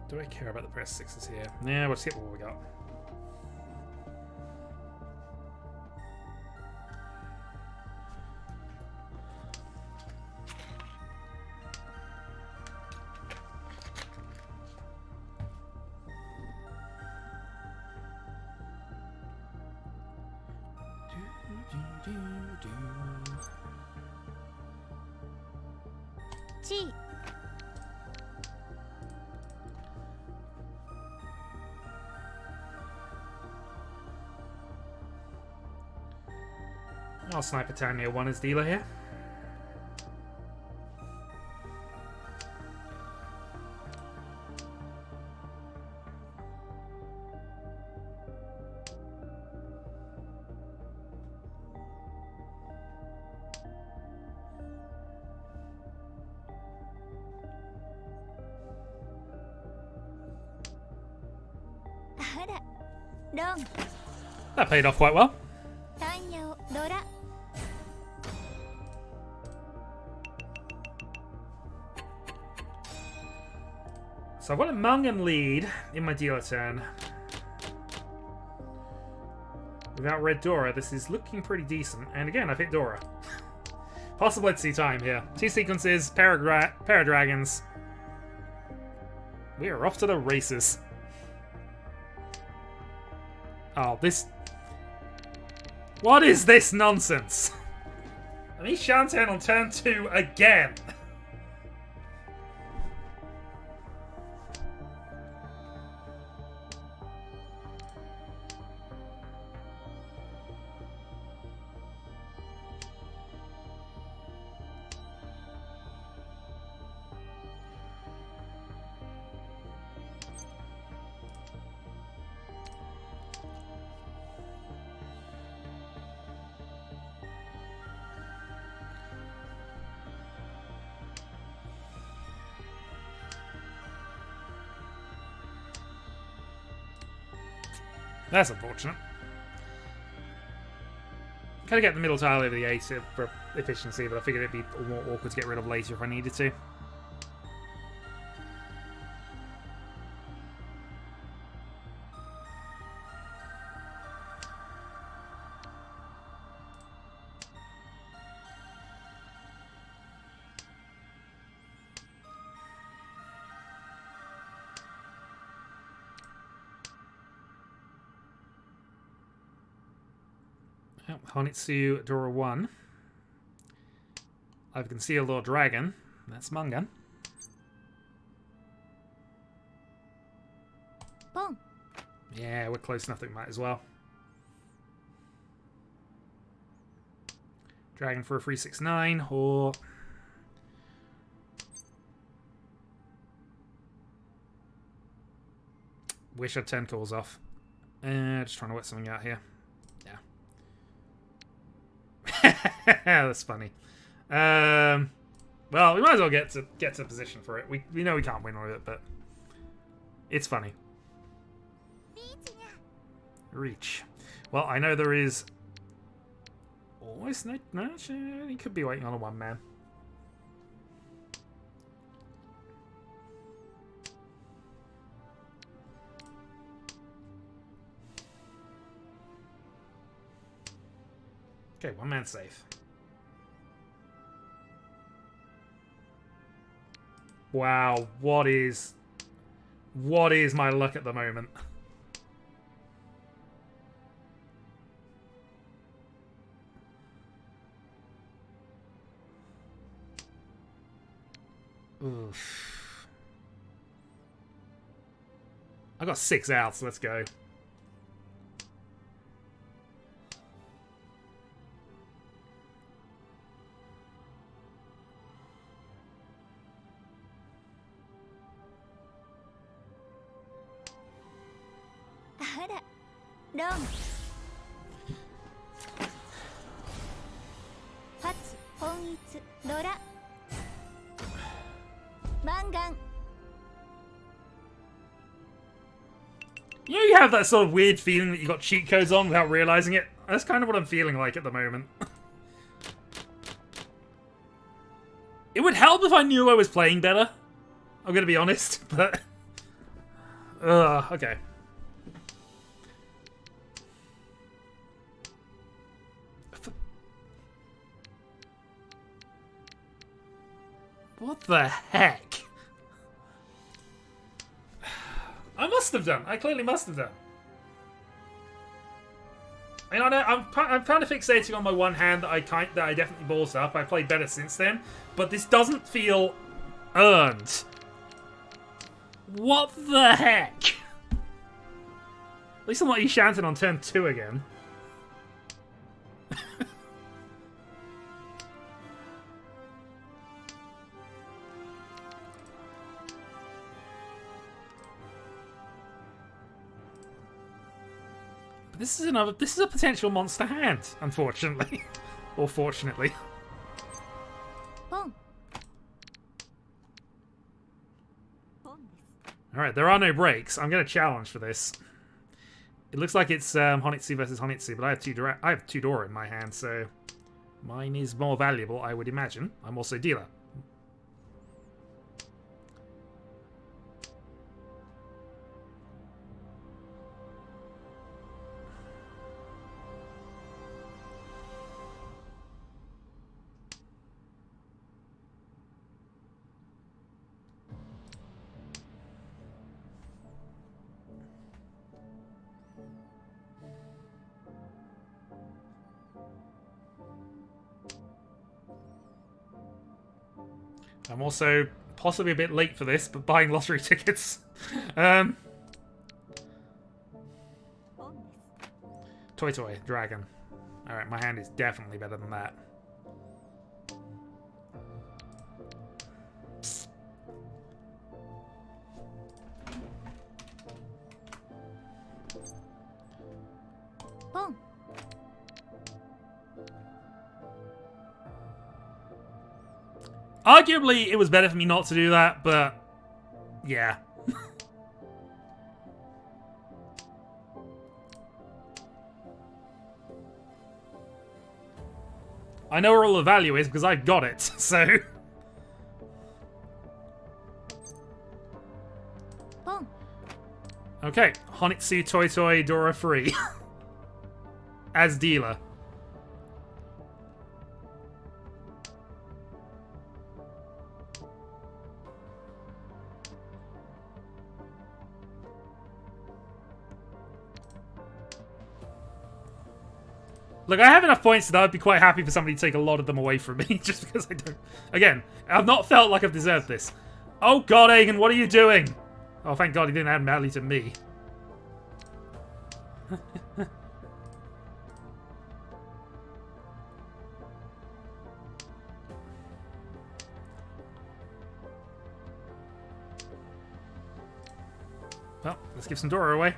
Do I care about the press 6s here? Yeah, we'll skip what we got. Chi. I'll sniper Tanya 1 as dealer here. ロン That paid off quite well. 単葉ドラ So I've got a Mungan lead in my dealer turn. Without red Dora, this is looking pretty decent. And again, I've hit Dora. Possibility time here. 2 sequences, pair of dragons. We are off to the races. Oh, this... What is this nonsense? I mean, Shantan on turn 2 again. That's unfortunate. Kind of get the middle tile over the ace for efficiency, but I figured it'd be more awkward to get rid of later if I needed to. Honitsu Dora 1. I've concealed Lord Dragon. That's Mungan. ポン Yeah, we're close enough that we might as well. Dragon for a 369 or... Wish I'd turned calls off. Just trying to work something out here. That's funny. Well, we might as well get to position for it. We know we can't win with it, but it's funny. リーチにゃ Reach. Well, I know there is almost no. He could be waiting on a one man. Okay, one man safe. Wow, what is my luck at the moment? Oof. I got 6 outs, let's go. Long. Hats, Honitsu, Dora. Mangan. You have that sort of weird feeling that you got cheat codes on without realizing it. That's kind of what I'm feeling like at the moment. It would help if I knew I was playing better. I'm gonna be honest, but... okay. What the heck? I must have done. I clearly must have done. I mean, I'm kind of fixating on my one hand that I definitely balls up. I played better since then, but this doesn't feel earned. What the heck? At least I'm not Ishanten on turn 2 again. This is a potential monster hand, unfortunately. Or fortunately. Pong. Alright, there are no breaks. I'm going to challenge for this. It looks like it's Honitsu versus Honitsu, but I have two Dora in my hand, so mine is more valuable, I would imagine. I'm also dealer. I'm also possibly a bit late for this, but buying lottery tickets. Toy, dragon. Alright, my hand is definitely better than that. Pon. Arguably, it was better for me not to do that, but yeah. I know where all the value is because I've got it, so... Pon. Okay, Honitsu Toy Dora free. As dealer. Look, I have enough points that I'd be quite happy for somebody to take a lot of them away from me, just because I don't... Again, I've not felt like I've deserved this. Oh god, Aegon, what are you doing? Oh, thank god he didn't add Madly to me. Well, let's give some Dora away.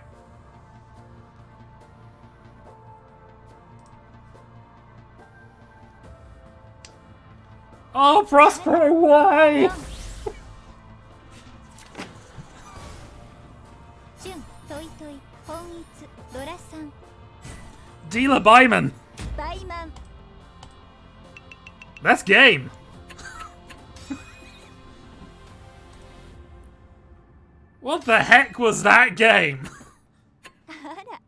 Oh, Prospero, why? Shun, Toy, Honitsu, Dora-san. Dealer Buyman. Buyman. That's game. What the heck was that game? あら。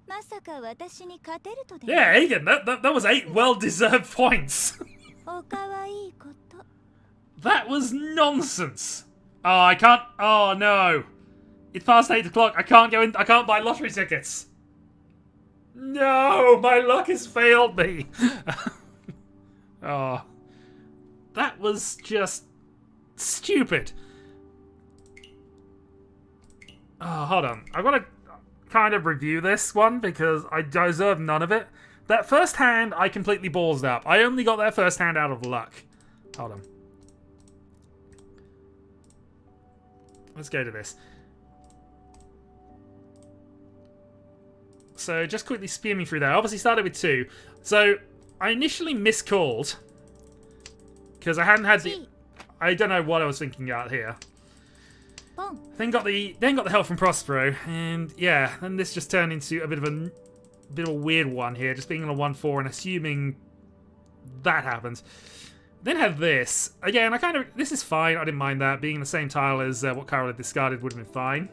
まさか私に勝てるとで。 Yeah, Aegon, that was 8 well-deserved points. おかわいいこと。 That was nonsense. Oh, I can't. Oh no, it's past 8 o'clock. I can't go in. I can't buy lottery tickets. No, my luck has failed me. Oh, that was just stupid. Oh, hold on. I've got to kind of review this one because I deserve none of it. That first hand, I completely ballsed up. I only got that first hand out of luck. Hold on. Let's go to this. So, just quickly spear me through there. I obviously started with 2. So, I initially miscalled. Because I hadn't had the... I don't know what I was thinking out here. Pon. Then got the help from Prospero. And, yeah, then this just turned into a bit of a weird one here, just being on a 1-4 and assuming that happens. Then had this. Again, this is fine, I didn't mind that. Being in the same tile as what Carol had discarded would have been fine.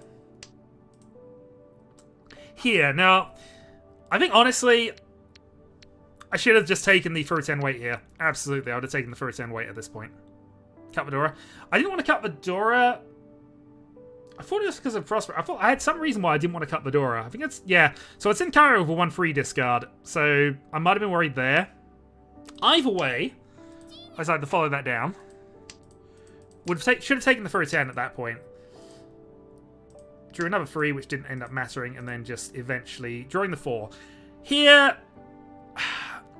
Here, now, I think honestly, I should have just taken the Furu 10 weight here. Absolutely, I would have taken the Furu 10 weight at this point. Cut Vidora. I didn't want to cut Vidora. I thought it was because of Prospero. I thought I had some reason why I didn't want to cut Vidora. I think it's... Yeah. So it's in Cairo with a 1 free discard. So I might have been worried there. Either way, I decided to follow that down. Should have taken the Furu 10 at that point. Drew another 3, which didn't end up mattering. And then just eventually drawing the 4. Here,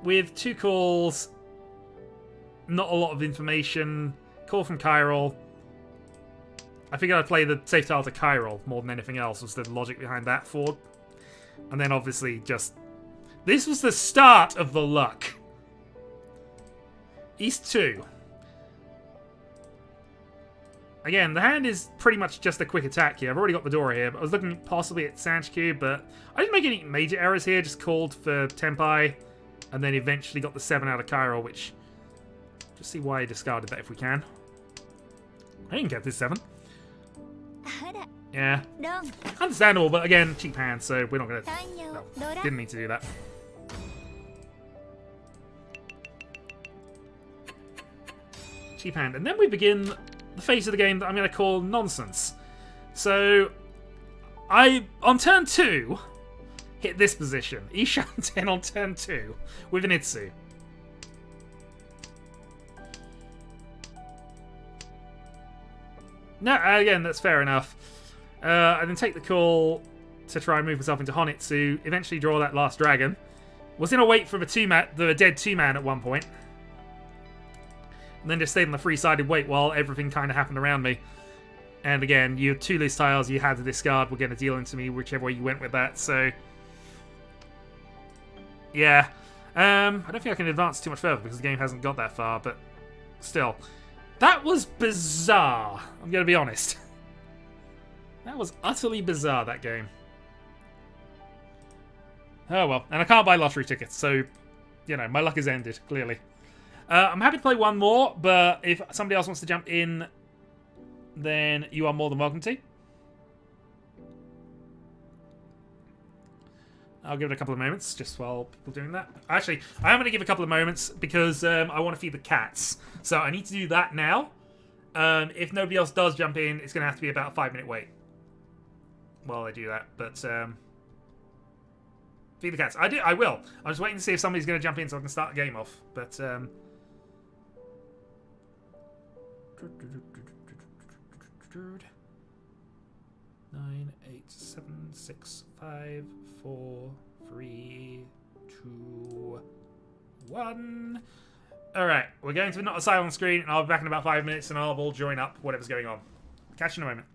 with 2 calls, not a lot of information. Call from Chiral. I figured I'd play the safe tile to Chiral more than anything else, was the logic behind that for. And then obviously just... This was the start of the luck. East 2. Again, the hand is pretty much just a quick attack here. I've already got the Dora here, but I was looking possibly at Sanchiku, but I didn't make any major errors here, just called for Tenpai, and then eventually got the 7 out of Cairo, which... Just see why I discarded that if we can. I didn't get this 7. Yeah. Understandable, but again, cheap hand, so we're not going to... No, didn't need to do that. Cheap hand. And then we begin the phase of the game that I'm going to call nonsense. So, on turn 2, hit this position. Ishan 10 on turn 2 with an Itsu. No, again, that's fair enough. And then take the call to try and move myself into Honitsu. Eventually draw that last dragon. Was in a wait for the dead 2-man at one point. And then just stayed on the 3-sided wait while everything kind of happened around me. And again, you have 2 loose tiles you had to discard were going to deal into me whichever way you went with that, so... Yeah. I don't think I can advance too much further because the game hasn't got that far, but still. That was bizarre, I'm going to be honest. That was utterly bizarre, that game. Oh well, and I can't buy lottery tickets, so, you know, my luck is ended, clearly. I'm happy to play one more, but if somebody else wants to jump in, then you are more than welcome to. I'll give it a couple of moments, just while people are doing that. Actually, I am going to give a couple of moments, because I want to feed the cats. So I need to do that now. If nobody else does jump in, it's going to have to be about a 5-minute wait while I do that, but... feed the cats. I will. I'm just waiting to see if somebody's going to jump in so I can start the game off, but... 9, 8, 7, 6, 5, 4, 3, 2, 1. Alright, we're going to not a silent screen, and I'll be back in about 5 minutes, and I'll join up whatever's going on. Catch you in a moment.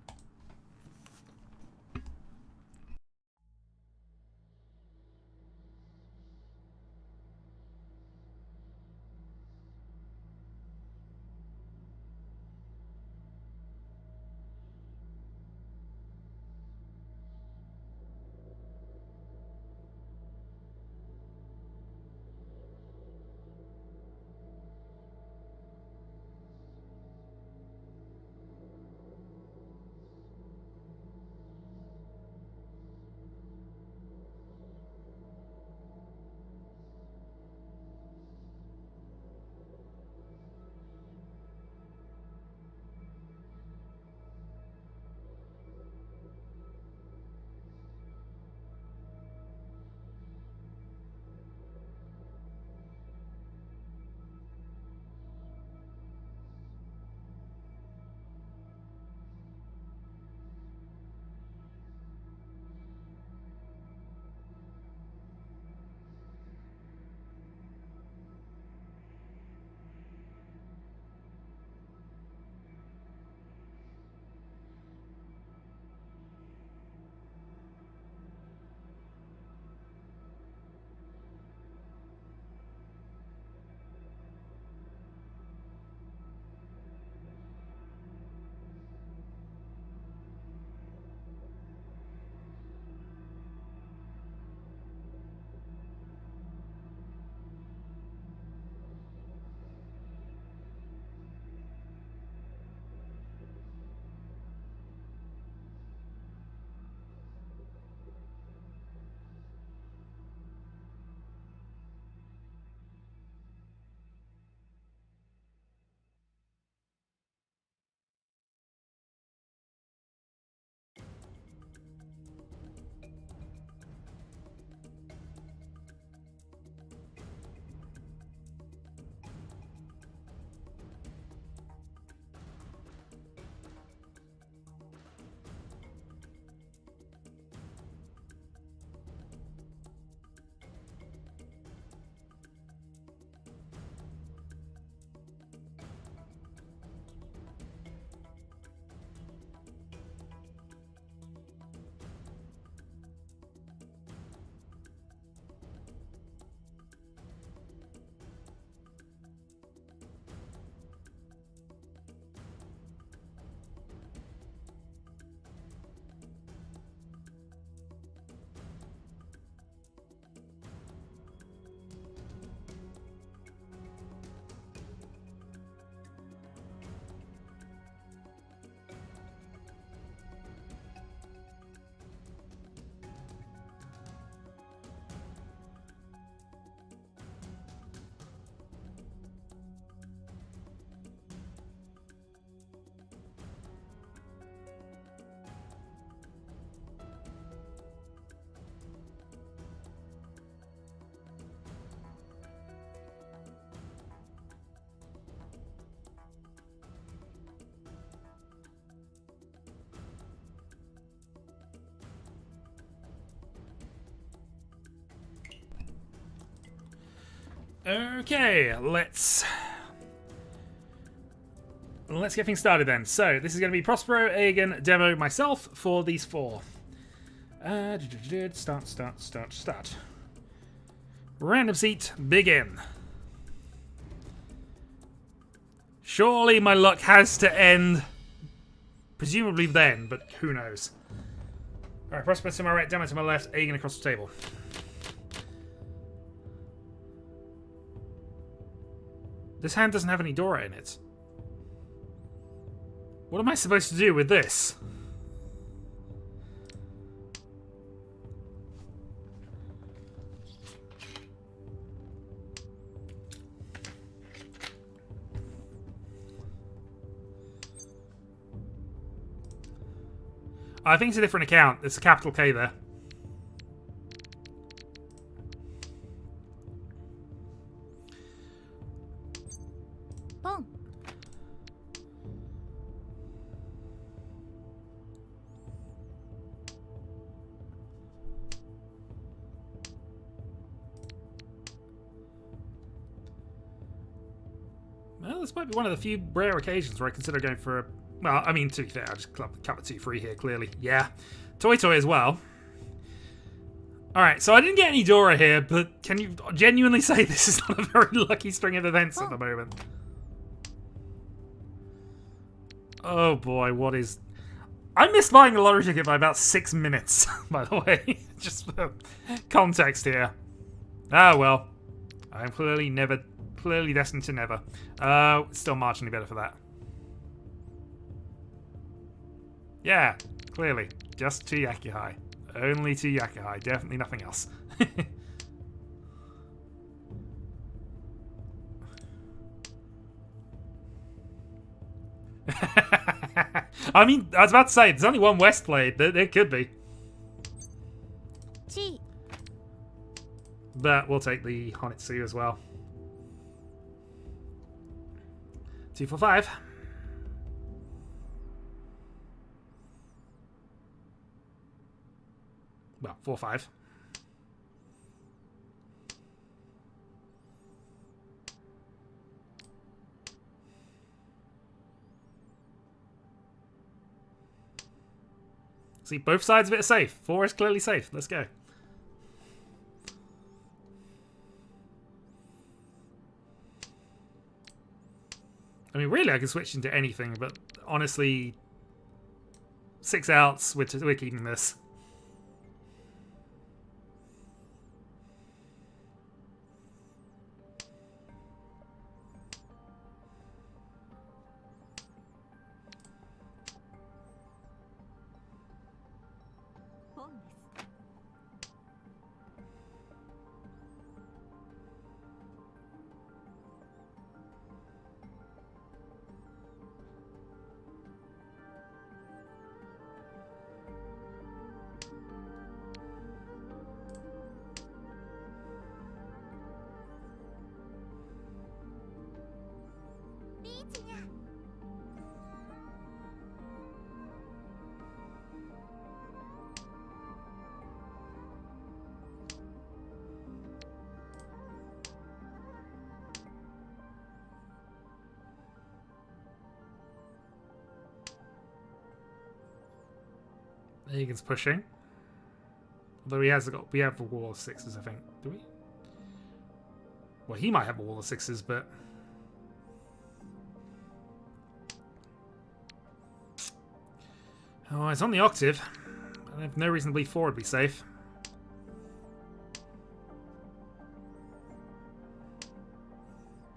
Okay, let's get things started then. So this is going to be Prospero, Aegon, Demo, myself for these 4. Start. Random seat, begin. Surely my luck has to end. Presumably then, but who knows. Alright, Prospero to my right, Demo to my left, Aegon across the table. This hand doesn't have any Dora in it. What am I supposed to do with this? I think it's a different account. There's a capital K there. Boom. Well, this might be one of the few rare occasions where I consider going for a... Well, I mean, to be fair, I just cut the 2 free here, clearly. Yeah. Toy as well. Alright, so I didn't get any Dora here, but can you genuinely say this is not a very lucky string of events at the moment? Oh boy, what is... I missed buying a lottery ticket by about 6 minutes, by the way. Just for context here. Ah, well. I'm clearly destined to never. Still marginally better for that. Yeah, clearly. Just 2 Yakuhai. Only 2 Yakuhai. Definitely nothing else. I mean, I was about to say, there's only one West played. There could be. G. But we'll take the Honitsu as well. 2 for 5. Well, 4-5. See, both sides of it are safe. 4 is clearly safe. Let's go. I mean, really, I can switch into anything, but honestly, 6 outs, we're keeping this. Aegon's pushing. Although we have a wall of 6s, I think. Do we? Well, he might have a wall of 6s, but... Oh, it's on the octave. I have no reason to believe 4 would be safe.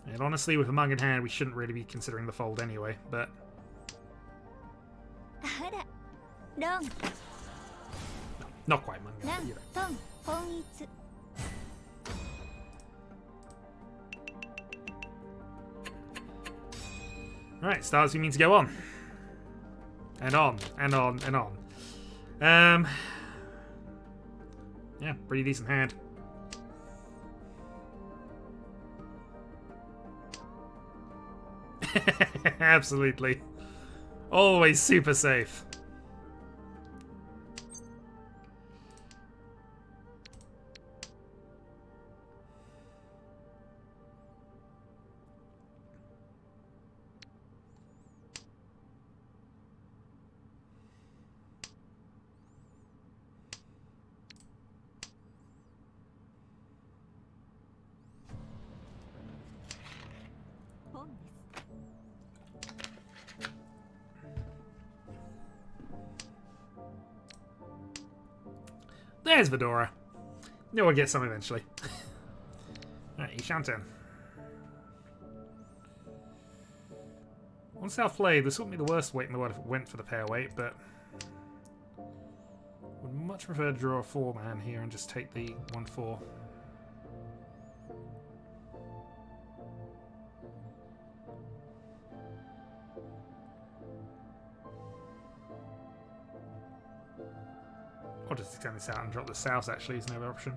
And honestly, with a mug in hand, we shouldn't really be considering the fold anyway, but... No, not quite manga, but you know. Alright, stars, we mean to go on. And on, and on, and on. Yeah, pretty decent hand. Absolutely. Always super safe. There's Vedora. No one gets some eventually. Alright, Ishanten. On South Play, this wouldn't be the worst weight in the world if it went for the pair weight, but would much prefer to draw a 4-man here and just take the 1-4. I'll just extend this out and drop the South, actually, is another option.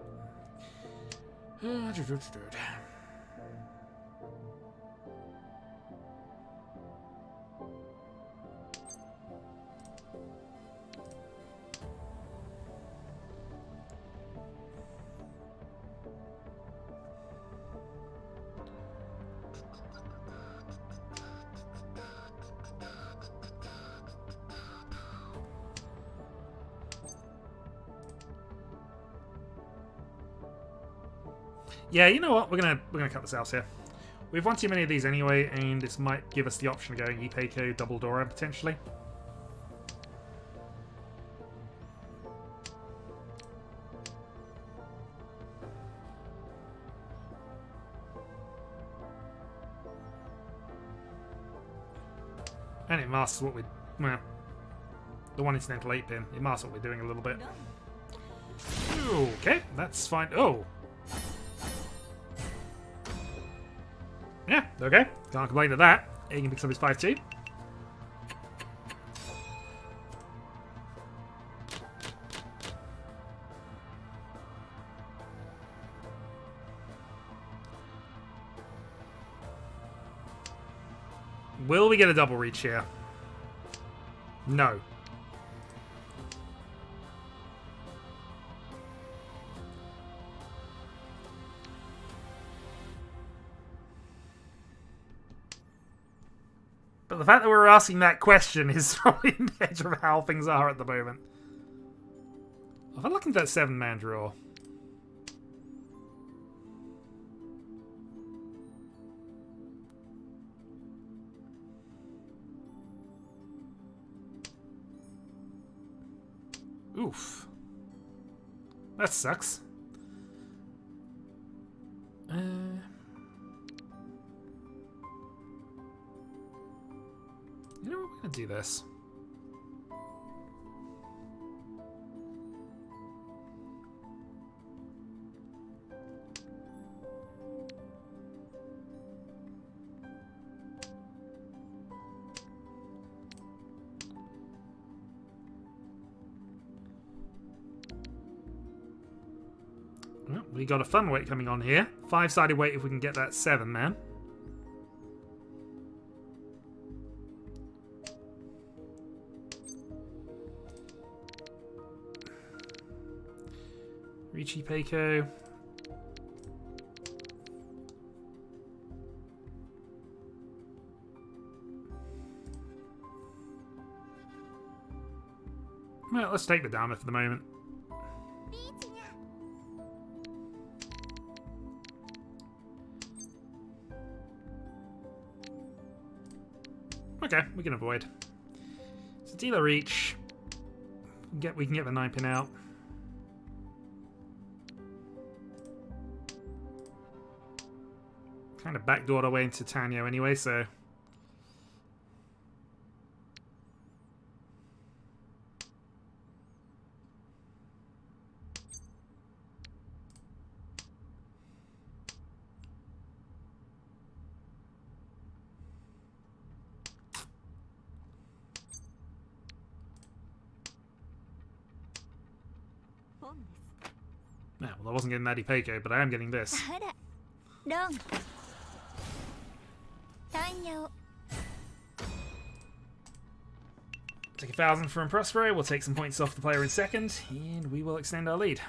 Yeah, you know what? We're gonna cut the South here. We've won too many of these anyway, and this might give us the option of going Ipeiko, double Dora potentially. And it masks what we're... well, the one incidental 8-pin. It masks what we're doing a little bit. Okay, that's fine. Oh! Yeah, okay. Can't complain to that. Aiden picks up his 5-2. Will we get a double reach here? No. But the fact that we're asking that question is probably an edge of how things are at the moment. If I look into that 7-man draw. Oof. That sucks. You know what, we're gonna do this. Well, we got a fun weight coming on here. 5-sided weight if we can get that 7-man. Riichi Peiko. Well, let's take the Dharma for the moment. Okay, we can avoid. So dealer reach. We can get the 9-pin out. Kind of backdoored our way into Tanyo anyway, so... well, I wasn't getting that Ipeiko, but I am getting this. Take 1,000 from Prospero. We'll take some points off the player in second, and we will extend our lead.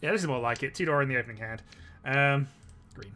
Yeah, this is more like it. 2-Dora in the opening hand. Green.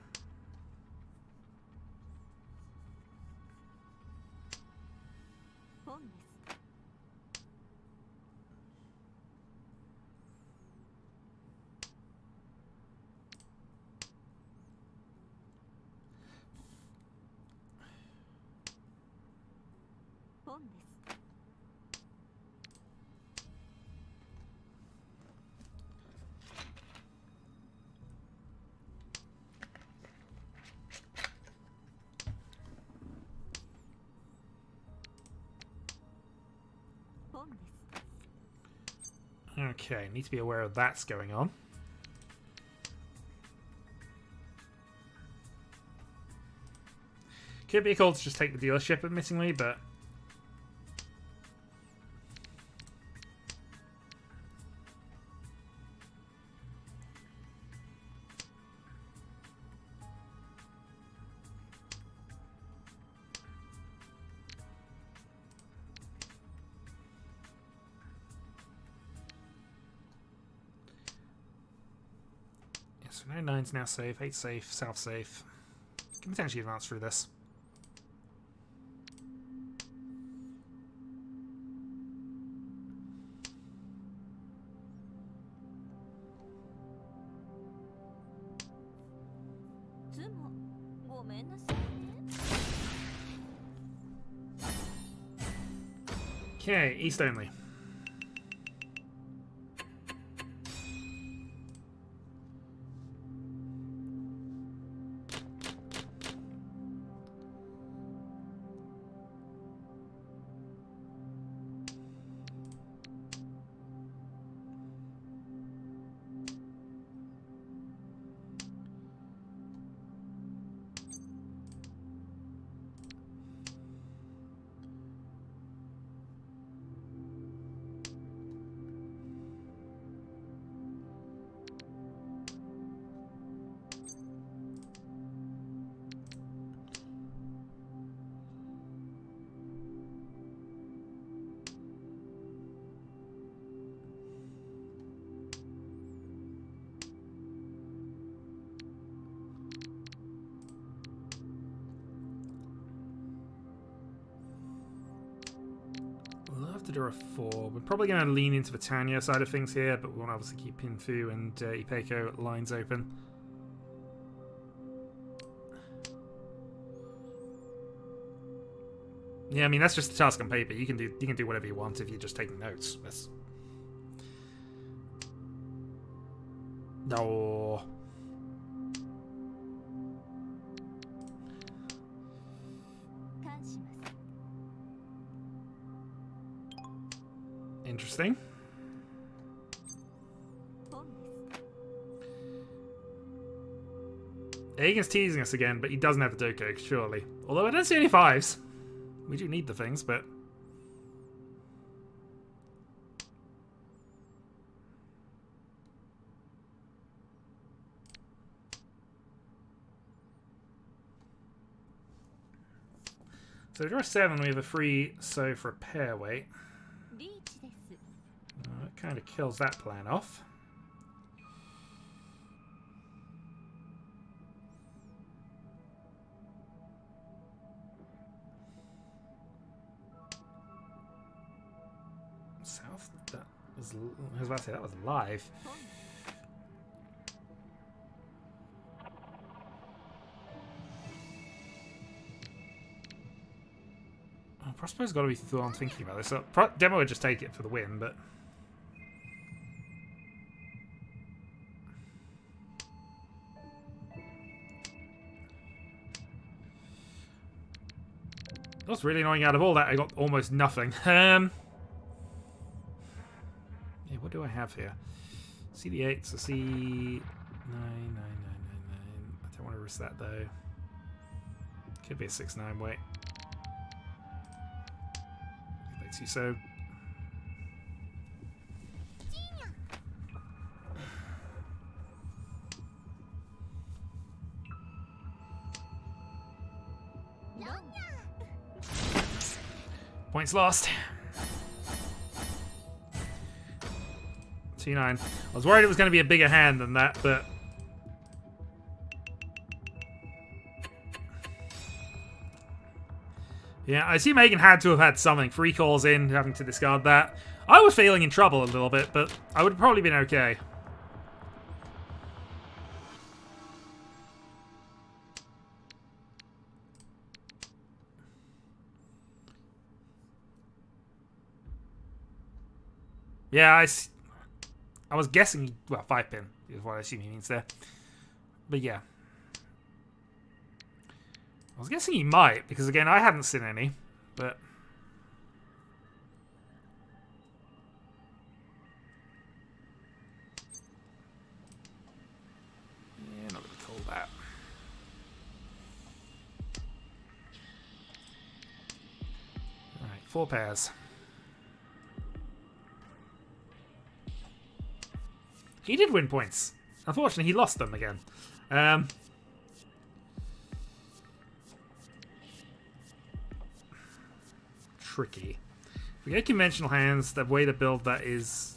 Okay, need to be aware of that's going on. Could be cool to just take the dealership, admittingly, but... So no 9's now safe, 8's safe, south safe. Can potentially advance through this. Okay, east only. Love to draw a 4. We're probably going to lean into the Tanya side of things here, but we want to obviously keep Pinfu and Ipeko lines open. Yeah, I mean that's just a task on paper. You can do whatever you want if you're just taking notes. That's... No. Interesting. Aegon's teasing us again, but he doesn't have the Doko, surely. Although I don't see any 5s. We do need the things, but... So to draw 7, we have a free so for a pair weight. That kind of kills that plan off. South? That was... I was about to say, that was live. Prospero's got to be through thinking about this. So, Demo would just take it for the win, but... What's really annoying out of all that, I got almost nothing. Yeah, what do I have here? CD8, so C9, 9, 9, 9, 9. I don't want to risk that though. Could be a 6-9 weight. Makes you so. Points lost. 2-9. I was worried it was going to be a bigger hand than that, but... Yeah, I assume Megan had to have had something. 3 calls in, having to discard that. I was feeling in trouble a little bit, but I would have probably been okay. Yeah, I was guessing, well, 5 pin is what I assume he means there. But yeah. I was guessing he might, because again, I hadn't seen any, but... Yeah, not going to call that. Alright, 4 pairs. He did win points. Unfortunately, he lost them again. Tricky. If we go conventional hands, the way to build that is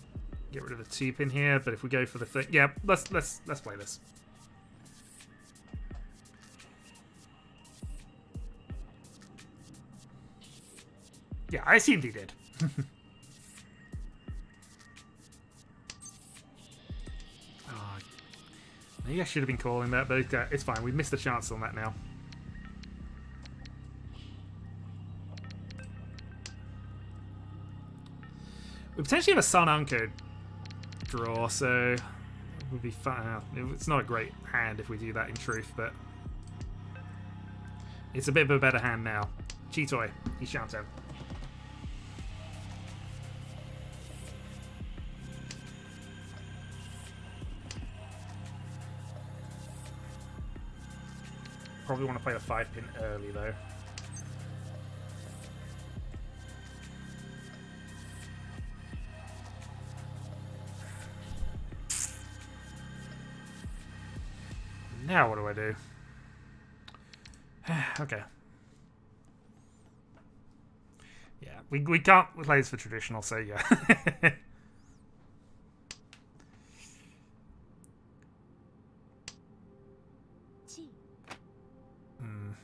get rid of the 2 pin here. But if we go for the thing, yeah, let's play this. Yeah, I assumed he did. Maybe I should have been calling that, but it's fine. We missed a chance on that now. We potentially have a Sun Unco draw, so it would be fun. It's not a great hand if we do that in truth, but it's a bit of a better hand now. Cheetoy, he's shouting. Probably want to play the 5 pin early though. Now what do I do? Okay. Yeah, we can't play this for traditional, so yeah.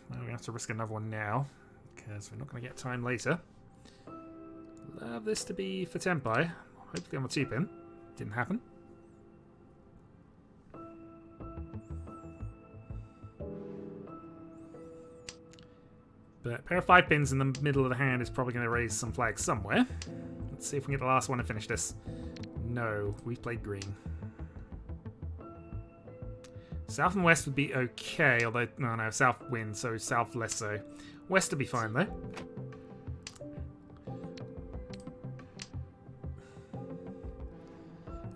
Well, we have to risk another one now, because we're not going to get time later. Love this to be for Tenpai. Hopefully on the 2 pin. Didn't happen. But a pair of 5 pins in the middle of the hand is probably going to raise some flags somewhere. Let's see if we can get the last one and finish this. No, we played green. South and west would be okay, although... No, south wins, so south less so. West would be fine, though.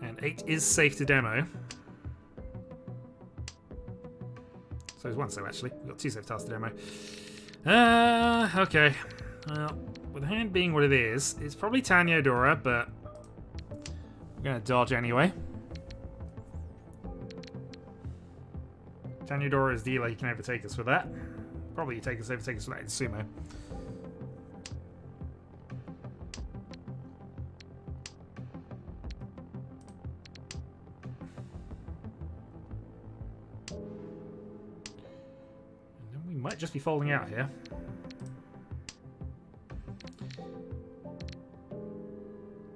And 8 is safe to demo. So there's 1 safe, actually. We've got 2 safe tiles to demo. Okay. Well, with the hand being what it is, it's probably Tanyo Dora, but... I'm going to dodge anyway. Tanyadora is dealer, he can overtake us with that. Probably overtake us with that in sumo. And then we might just be folding out here.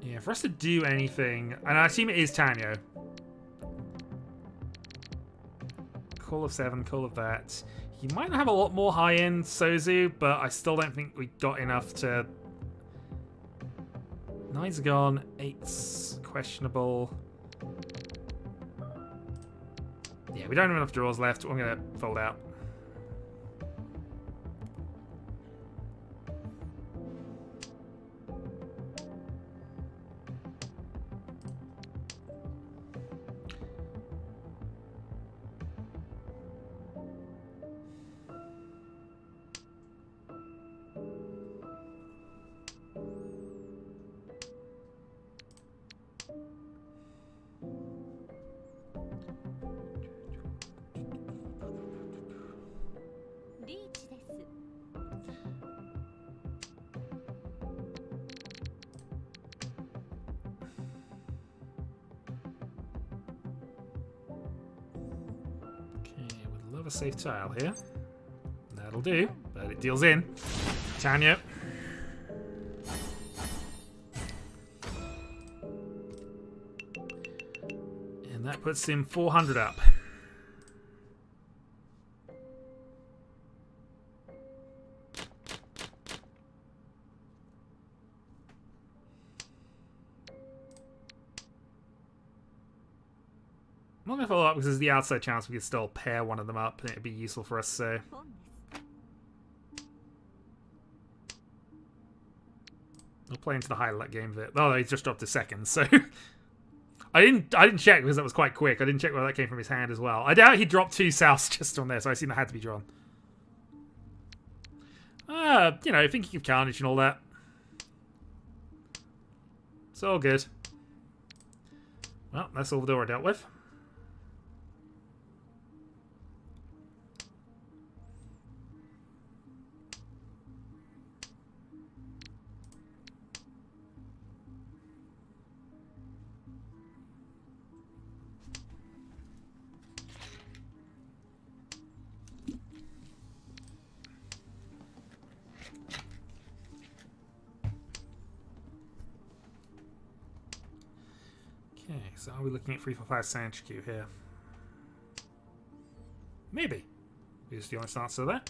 Yeah, for us to do anything, and I assume it is Tanyo. Call of 7, call of that. He might have a lot more high-end Sozu, but I still don't think we got enough to... 9's gone, 8's questionable. Yeah, we don't have enough draws left. I'm going to fold out. Riichi です。 Okay, would love a safe tile here. That'll do, but it deals in. Tanya. And that puts him 400 up. I'm not going to follow up because there's the outside chance we could still pair one of them up and it'd be useful for us, so... I'll play into the highlight game of it. Oh, he just dropped a second, so... I didn't check because that was quite quick. I didn't check where that came from his hand as well. I doubt he dropped 2 souths just on there, so I assume that had to be drawn. You know, thinking of carnage and all that. It's all good. Well, that's all the door I dealt with. Okay, so are we looking at 3 for 5 Sand Q here? Maybe. Is the honest answer to that.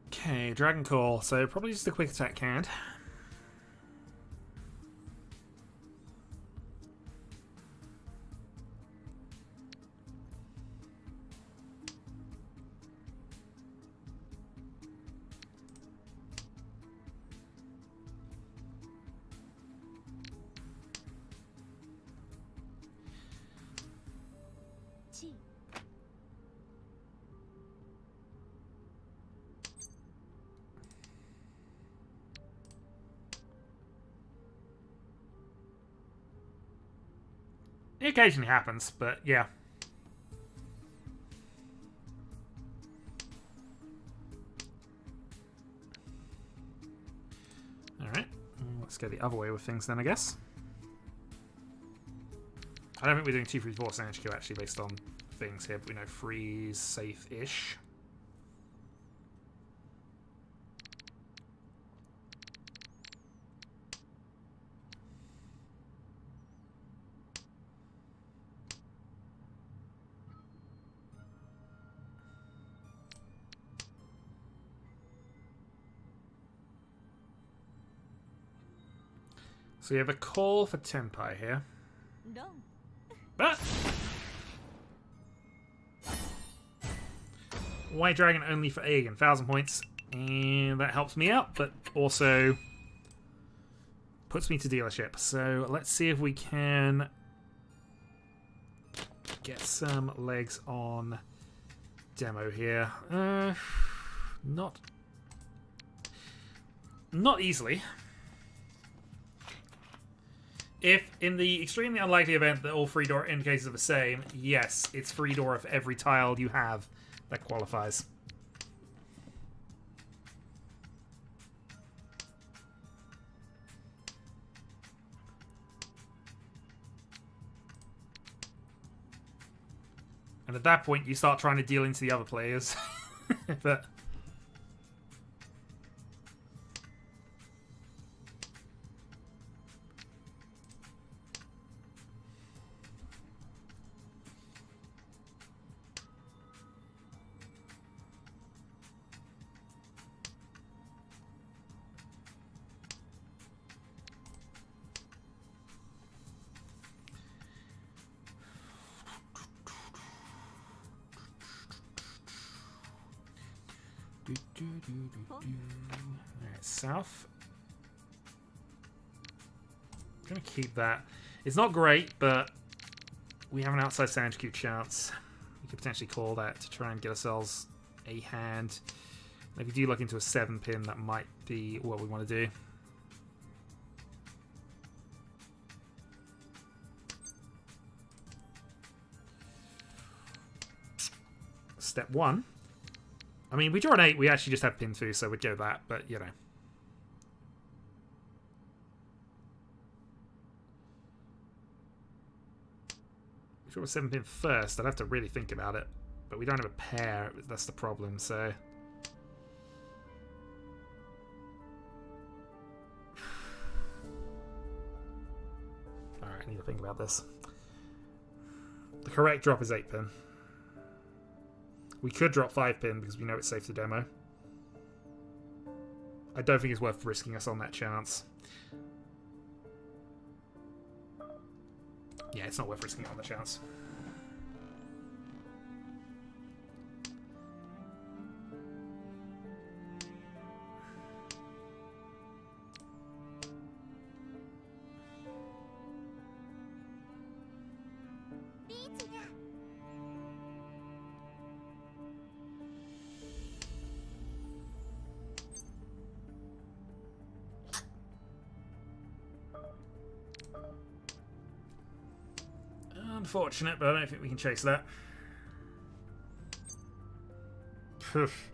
Okay, Dragon Call. So probably just a quick attack hand. It occasionally happens, but yeah. Alright, let's go the other way with things then, I guess. I don't think we're doing 2, 3, 4 Sand Q actually based on things here, but we know freeze safe-ish. So we have a call for Tenpai here. But White Dragon only for Aegon, 1,000 points. And that helps me out, but also puts me to dealership. So let's see if we can get some legs on demo here. Not easily. If, in the extremely unlikely event that all 3 door indicators are the same, yes, it's 3 door of every tile you have that qualifies. And at that point, you start trying to deal into the other players. But... Alright, south. I'm gonna keep that. It's not great, but we have an outside Sand Q chance. We could potentially call that to try and get ourselves a hand. And if we do look into a 7-pin, that might be what we want to do. Step 1. I mean, we draw an 8, we actually just have pin 2, so we'd go that, but, you know. If we draw a 7-pin first, I'd have to really think about it. But we don't have a pair, that's the problem, so... Alright, I need to think about this. The correct drop is 8-pin. We could drop 5-pin because we know it's safe to demo. I don't think it's worth risking us on that chance. Yeah, it's not worth risking on the chance. Unfortunate, but I don't think we can chase that. Poof.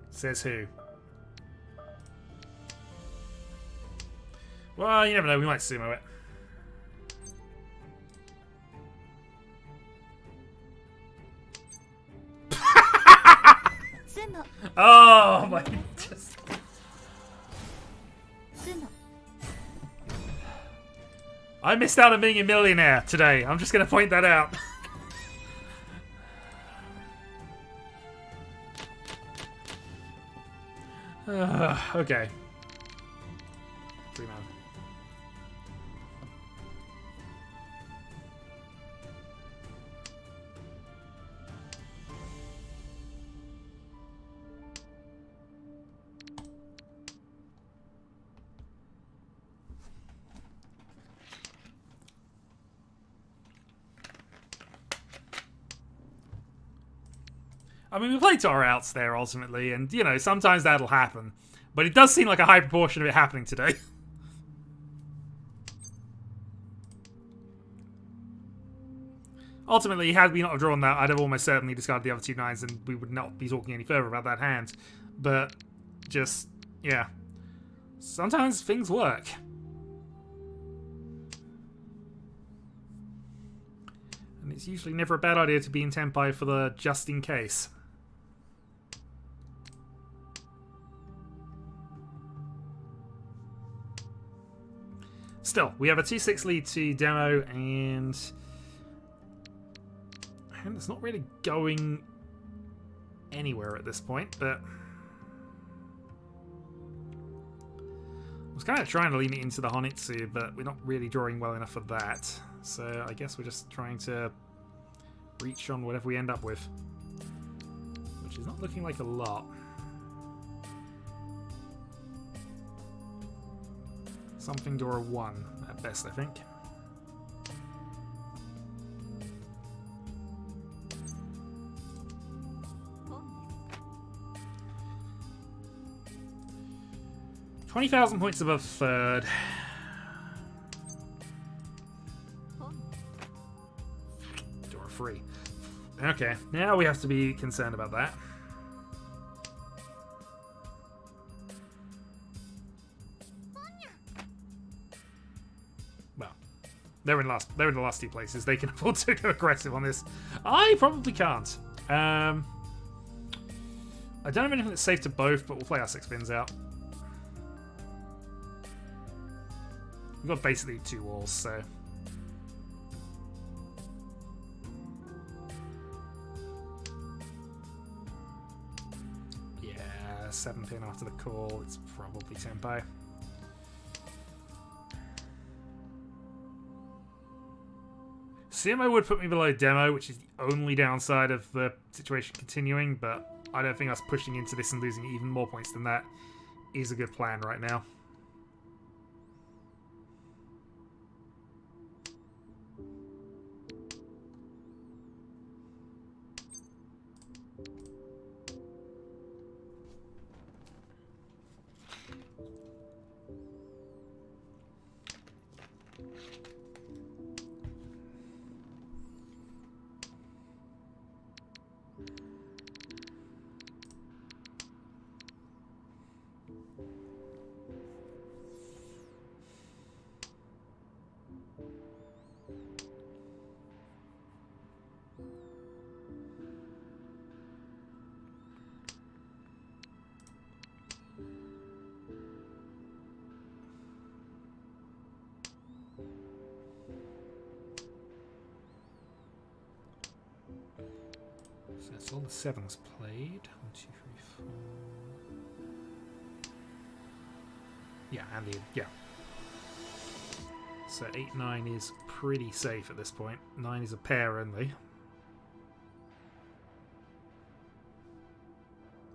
Says who? Well, you never know. We might sumo it. Oh my! Just... I missed out on being a millionaire today. I'm just going to point that out. Okay. 3 man. I mean, we played to our outs there, ultimately, and, you know, sometimes that'll happen. But it does seem like a high proportion of it happening today. Ultimately, had we not have drawn that, I'd have almost certainly discarded the other 2 9s, and we would not be talking any further about that hand. But, just, yeah. Sometimes things work. And it's usually never a bad idea to be in Tenpai for the just in case. Still, we have a 2-6 lead to demo, and it's not really going anywhere at this point, but I was kind of trying to lean it into the Honitsu, but we're not really drawing well enough for that. So I guess we're just trying to reach on whatever we end up with, which is not looking like a lot. Something to a 1 at best, I think. $20,000 points above third. Door free. Okay, now we have to be concerned about that. Well, they're in the last 2 places. They can afford to go aggressive on this. I probably can't. I don't have anything that's safe to both, but we'll play our 6 spins out. We've got basically 2 walls, so... yeah, 7 pin after the call, it's probably Tenpai. CMO would put me below demo, which is the only downside of the situation continuing, but I don't think us pushing into this and losing even more points than that is a good plan right now. So that's all the 7s played. 1, 2, 3, 4. Yeah, and the... Yeah. So 8, 9 is pretty safe at this point. 9 is a pair only.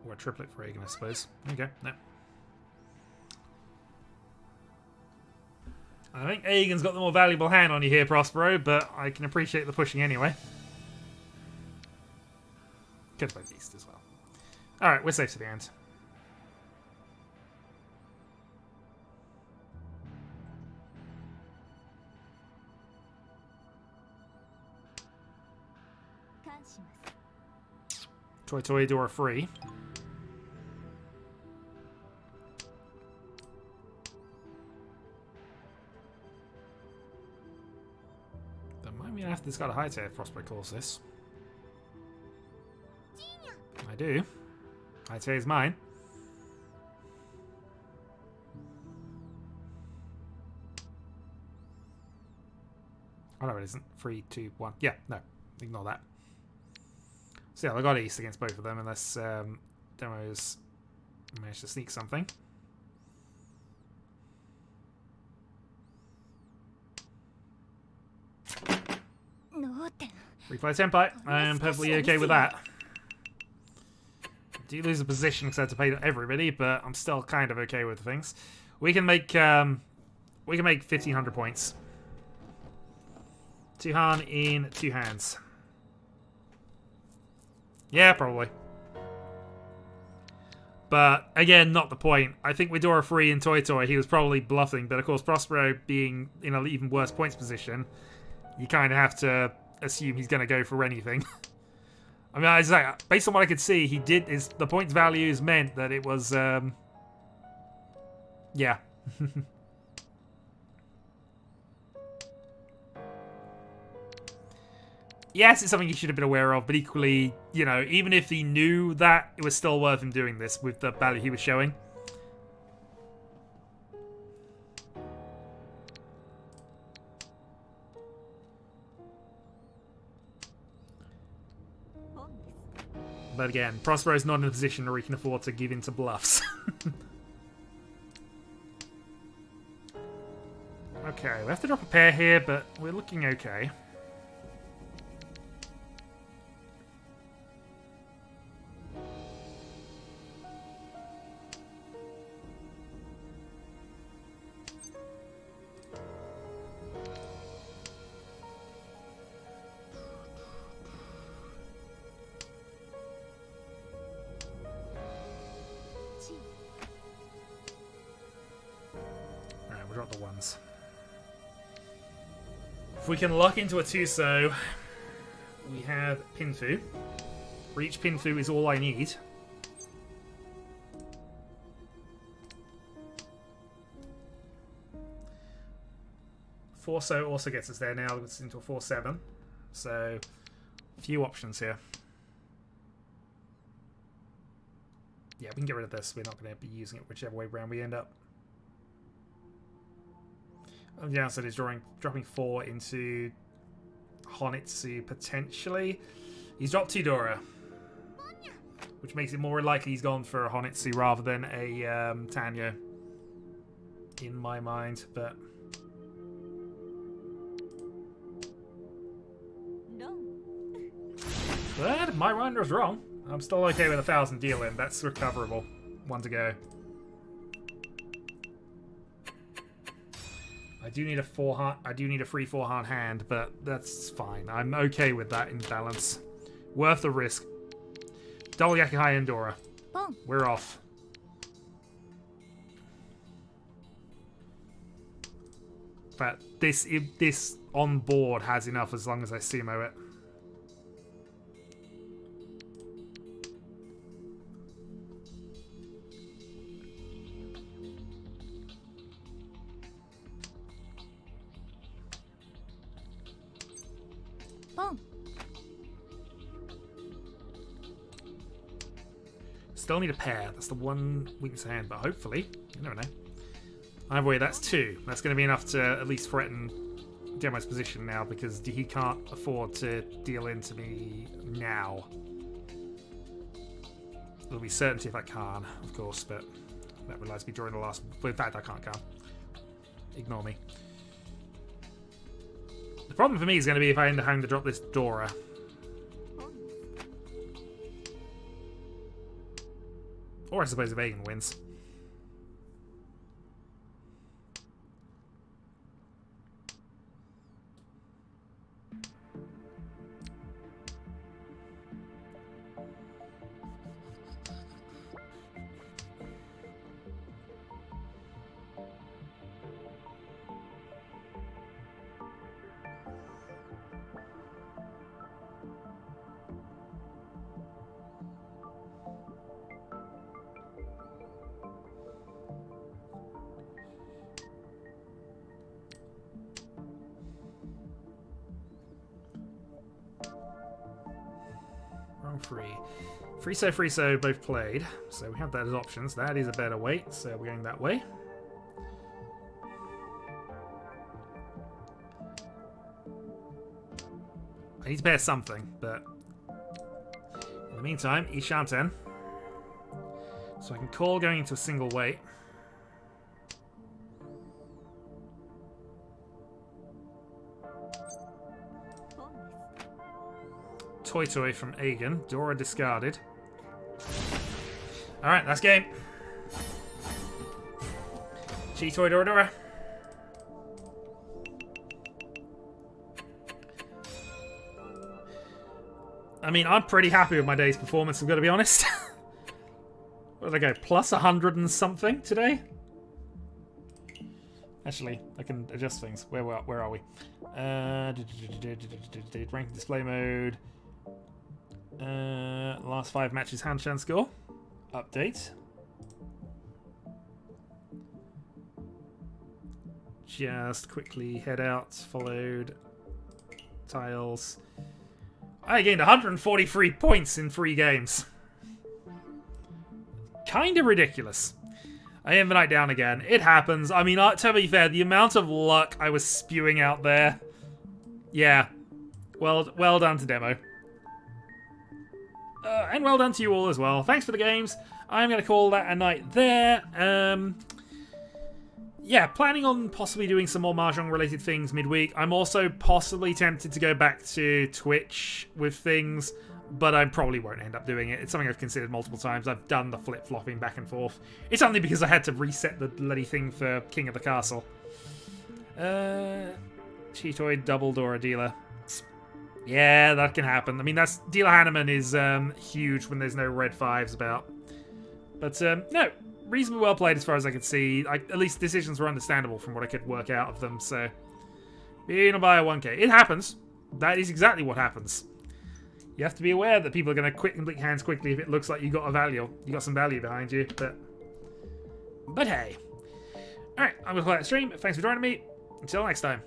Or a triplet for Aegon, I suppose. Okay, no. I think Aegon's got the more valuable hand on you here, Prospero, but I can appreciate the pushing anyway. Could have played Beast as well. Alright, we're safe to the end. Toy Toy Door free. That might mean I have to discard a high tier if Prospero calls this. I do. High tier is mine. Oh no, it isn't. 3, 2, 1. Yeah, no. Ignore that. So yeah, I got East against both of them unless Demos managed to sneak something. Replay Tempai. I am perfectly okay with that. I do lose a position because I had to pay everybody, but I'm still kind of okay with things. We can make 1,500 points. 2 Han in 2 hands. Yeah, probably. But, again, not the point. I think with Dora free and Toy Toy, he was probably bluffing. But, of course, Prospero being in an even worse points position, you kind of have to assume he's going to go for anything. I mean, I say, based on what I could see, he did... the points values meant that it was... yeah. Yes, it's something he should have been aware of, but equally, you know, even if he knew that, it was still worth him doing this with the value he was showing. But again, Prospero's not in a position where he can afford to give in to bluffs. Okay, we have to drop a pair here, but we're looking okay. Alright, we'll drop the ones. If we can lock into a Tuso, we have Pinfu. Reach Pinfu is all I need. Forso also gets us there now. It's into a 4-7. So, a few options here. Yeah, we can get rid of this. We're not going to be using it whichever way round we end up. On the downside is dropping 4 into Honitsu potentially. He's dropped 2 Dora, which makes it more likely he's gone for a Honitsu rather than a Tanyo, in my mind. But my rider was wrong. I'm still okay with 1,000 deal in. That's recoverable. 1 to go. I do need a 4-Han. I do need a free 4-Han hand, but that's fine. I'm okay with that in balance. Worth the risk. Double Yakuhai and Dora. We're off. But this on board has enough as long as I sumo it. Still need a pair. That's the one weakness hand, but hopefully, you never know. Either way, that's 2. That's going to be enough to at least threaten Demo's position now, because he can't afford to deal into me now. There'll be certainty if I can, of course, but That realised me during the last... In fact, I can't come. Ignore me. The problem for me is going to be if I end up having to drop this Dora. Or I suppose if Aegon wins. Friso both played, so we have that as options. That is a better weight, so we're going that way. I need to pair something, but in the meantime, Ishanten. So I can call going into a single weight. Toy from Aegon. Dora discarded. Alright, that's game. Toy Dora. I mean, I'm pretty happy with my day's performance, I've got to be honest. What did I go? Plus 100 and something today? Actually, I can adjust things. Where are we? Ranked display mode. Last 5 matches handstand score. Update. Just quickly head out. Followed. Tiles. I gained 143 points in 3 games. Kind of ridiculous. I am the night down again. It happens. I mean, to be fair, the amount of luck I was spewing out there. Yeah. Well done to Demo. And well done to you all as well. Thanks for the games. I'm going to call that a night there. Yeah, planning on possibly doing some more Mahjong related things midweek. I'm also possibly tempted to go back to Twitch with things, but I probably won't end up doing it. It's something I've considered multiple times. I've done the flip-flopping back and forth. It's only because I had to reset the bloody thing for King of the Castle. Cheatoid double Dora dealer. Yeah, that can happen. I mean, dealer Hanneman is huge when there's no red 5s about. But no, reasonably well played as far as I could see. At least decisions were understandable from what I could work out of them. So, being a buy a 1k, it happens. That is exactly what happens. You have to be aware that people are going to quick and blink hands quickly if it looks like you got some value behind you. But hey, all right, I'm gonna play that stream. Thanks for joining me. Until next time.